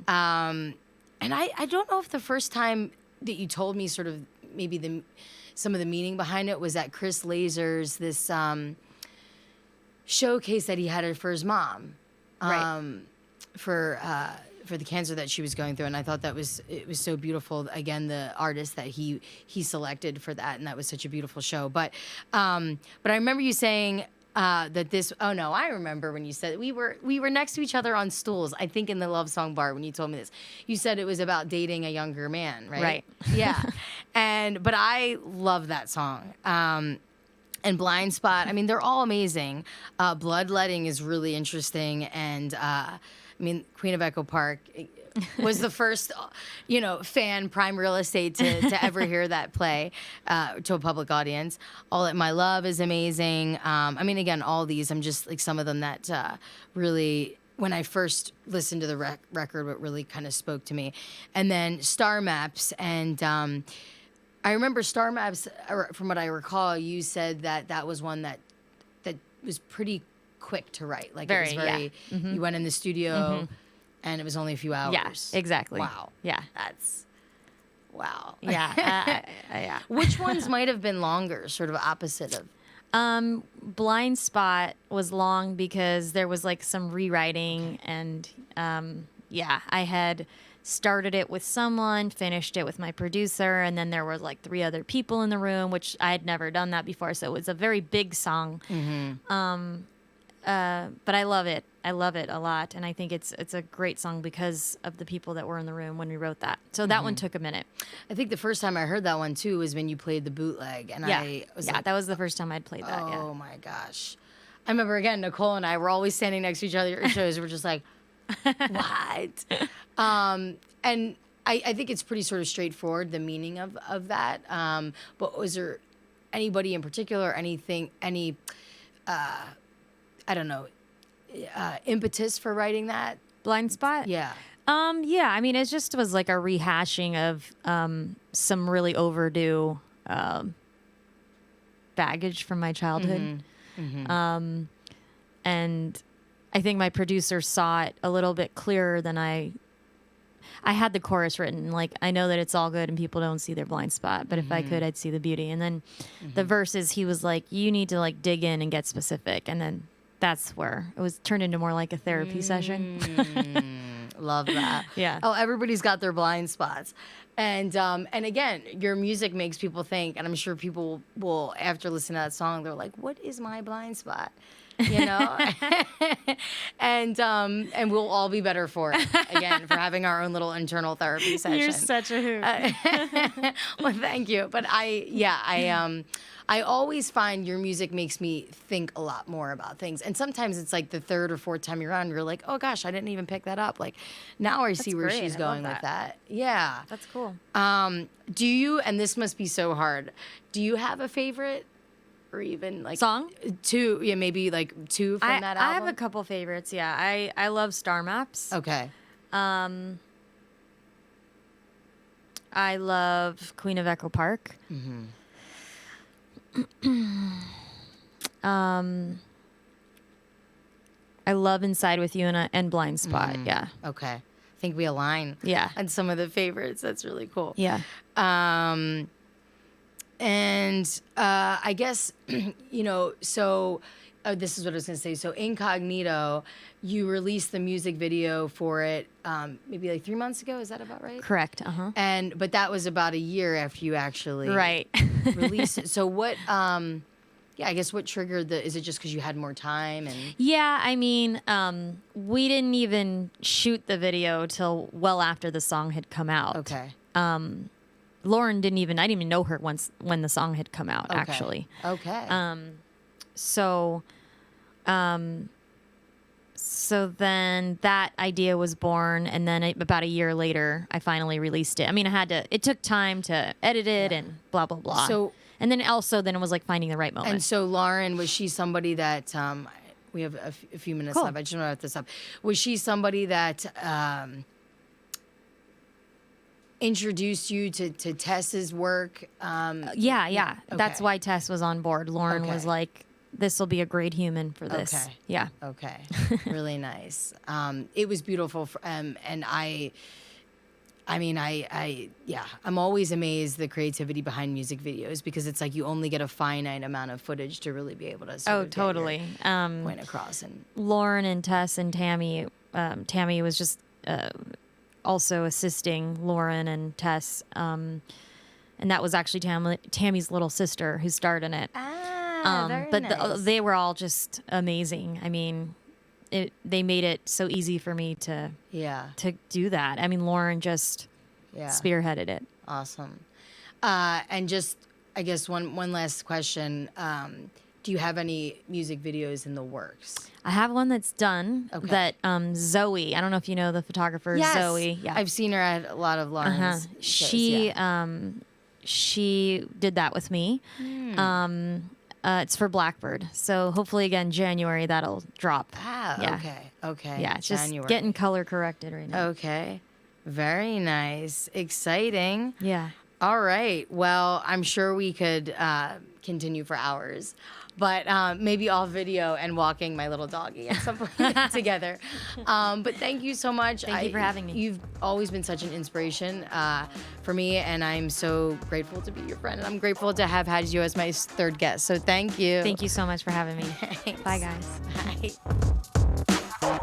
and I don't know if the first time that you told me sort of maybe some of the meaning behind it was at Chris Lazer's this showcase that he had for his mom, for the cancer that she was going through, and I thought it was so beautiful. Again, the artist that he selected for that, and that was such a beautiful show. But I remember you saying that this. Oh no, I remember when you said we were next to each other on stools. I think in the Love Song bar when you told me this. You said it was about dating a younger man, right? Right. Yeah. But I love that song. And Blind Spot. I mean, they're all amazing. Bloodletting is really interesting, and Queen of Echo Park was the first, fan, prime real estate to ever hear that play to a public audience. All That My Love is amazing. Again, all these, I'm just like some of them that really, when I first listened to the record, what really kind of spoke to me. And then Star Maps, and I remember Star Maps, from what I recall, you said that was one that was pretty quick to write. Like it was very you went in the studio and it was only a few hours. Yeah, exactly. Wow. Yeah. That's wow. Yeah. Yeah. Which ones might have been longer, sort of opposite of? Blind Spot was long because there was like some rewriting, and I had started it with someone, finished it with my producer, and then there were like 3 other people in the room, which I had never done that before, so it was a very big song. but I love it. I love it a lot, and I think it's a great song because of the people that were in the room when we wrote that. So that one took a minute. I think the first time I heard that one too was when you played the bootleg, and I was like, that was the first time I'd played that. oh my gosh. I remember again, Nicole and I were always standing next to each other at shows. We're just like, what? And I think it's pretty sort of straightforward, the meaning of that. But was there anybody in particular, I don't know, impetus for writing that? Blind Spot? Yeah. Yeah, I mean, it just was like a rehashing of some really overdue baggage from my childhood. And I think my producer saw it a little bit clearer than I had the chorus written. Like, I know that it's all good and people don't see their blind spot, but if I could, I'd see the beauty. And then the verses, he was like, you need to like dig in and get specific. And then that's where it was turned into more like a therapy session. Love that. Yeah. Oh, everybody's got their blind spots. And again, your music makes people think, and I'm sure people will, after listening to that song, they're like, what is my blind spot? You know? And we'll all be better for it, again, for having our own little internal therapy session. You're such a hoot. Well, thank you. But I always find your music makes me think a lot more about things. And sometimes it's like the third or fourth time you're on, you're like, oh gosh, I didn't even pick that up. Like, now I see where great. she's I love going with that. that. Yeah. That's cool. Do you, and this must be so hard, do you have a favorite or even like Song? two, maybe like two from that album? I have a couple favorites. Yeah. I love Star Maps. Okay. I love Queen of Echo Park. I love Inside With You and Blind Spot. Yeah. Okay. I think we align. Yeah. On some of the favorites. That's really cool. Yeah. And I guess, so this is what I was going to say. So Incognito, you released the music video for it maybe like 3 months ago. Is that about right? Correct. But that was about a year after you actually released it. So what, I guess what triggered is it just because you had more time? Yeah, I mean, we didn't even shoot the video till well after the song had come out. Okay. Lauren I didn't even know her when the song had come out, actually. Okay. So then that idea was born, and then about a year later, I finally released it. I mean, it took time to edit it and blah, blah, blah. And then it was like finding the right moment. And so Lauren, was she somebody that, we have a few minutes left. I just want to wrap this up. Was she somebody that introduced you to Tess's work? Yeah. Okay. That's why Tess was on board. Lauren was like, this will be a great human for this. Okay. Yeah. Okay. Really nice. It was beautiful. And I'm always amazed the creativity behind music videos, because it's like you only get a finite amount of footage to really be able to sort of totally. get your point across. And Lauren and Tess and Tammy, Tammy was just also assisting Lauren and Tess, and that was actually Tammy's little sister who starred in it. Very but nice. they were all just amazing. I mean, they made it so easy for me to do that. I mean, Lauren just spearheaded it. Awesome. And just, I guess one last question. Do you have any music videos in the works? I have one that's done. Okay. That Zoe. I don't know if you know the photographer Zoe. Yeah, I've seen her at a lot of Lauren's shows. She did that with me. It's for Bravebird. So hopefully, again, January, that'll drop. Ah, yeah. Okay. Yeah, it's January. just getting color corrected right now. Okay. Very nice. Exciting. Yeah. All right. Well, I'm sure we could continue for hours, but maybe all video and walking my little doggy at some point together. But thank you so much. Thank you for having me. You've always been such an inspiration for me, and I'm so grateful to be your friend. And I'm grateful to have had you as my third guest. So thank you. Thank you so much for having me. Thanks. Bye, guys. Bye.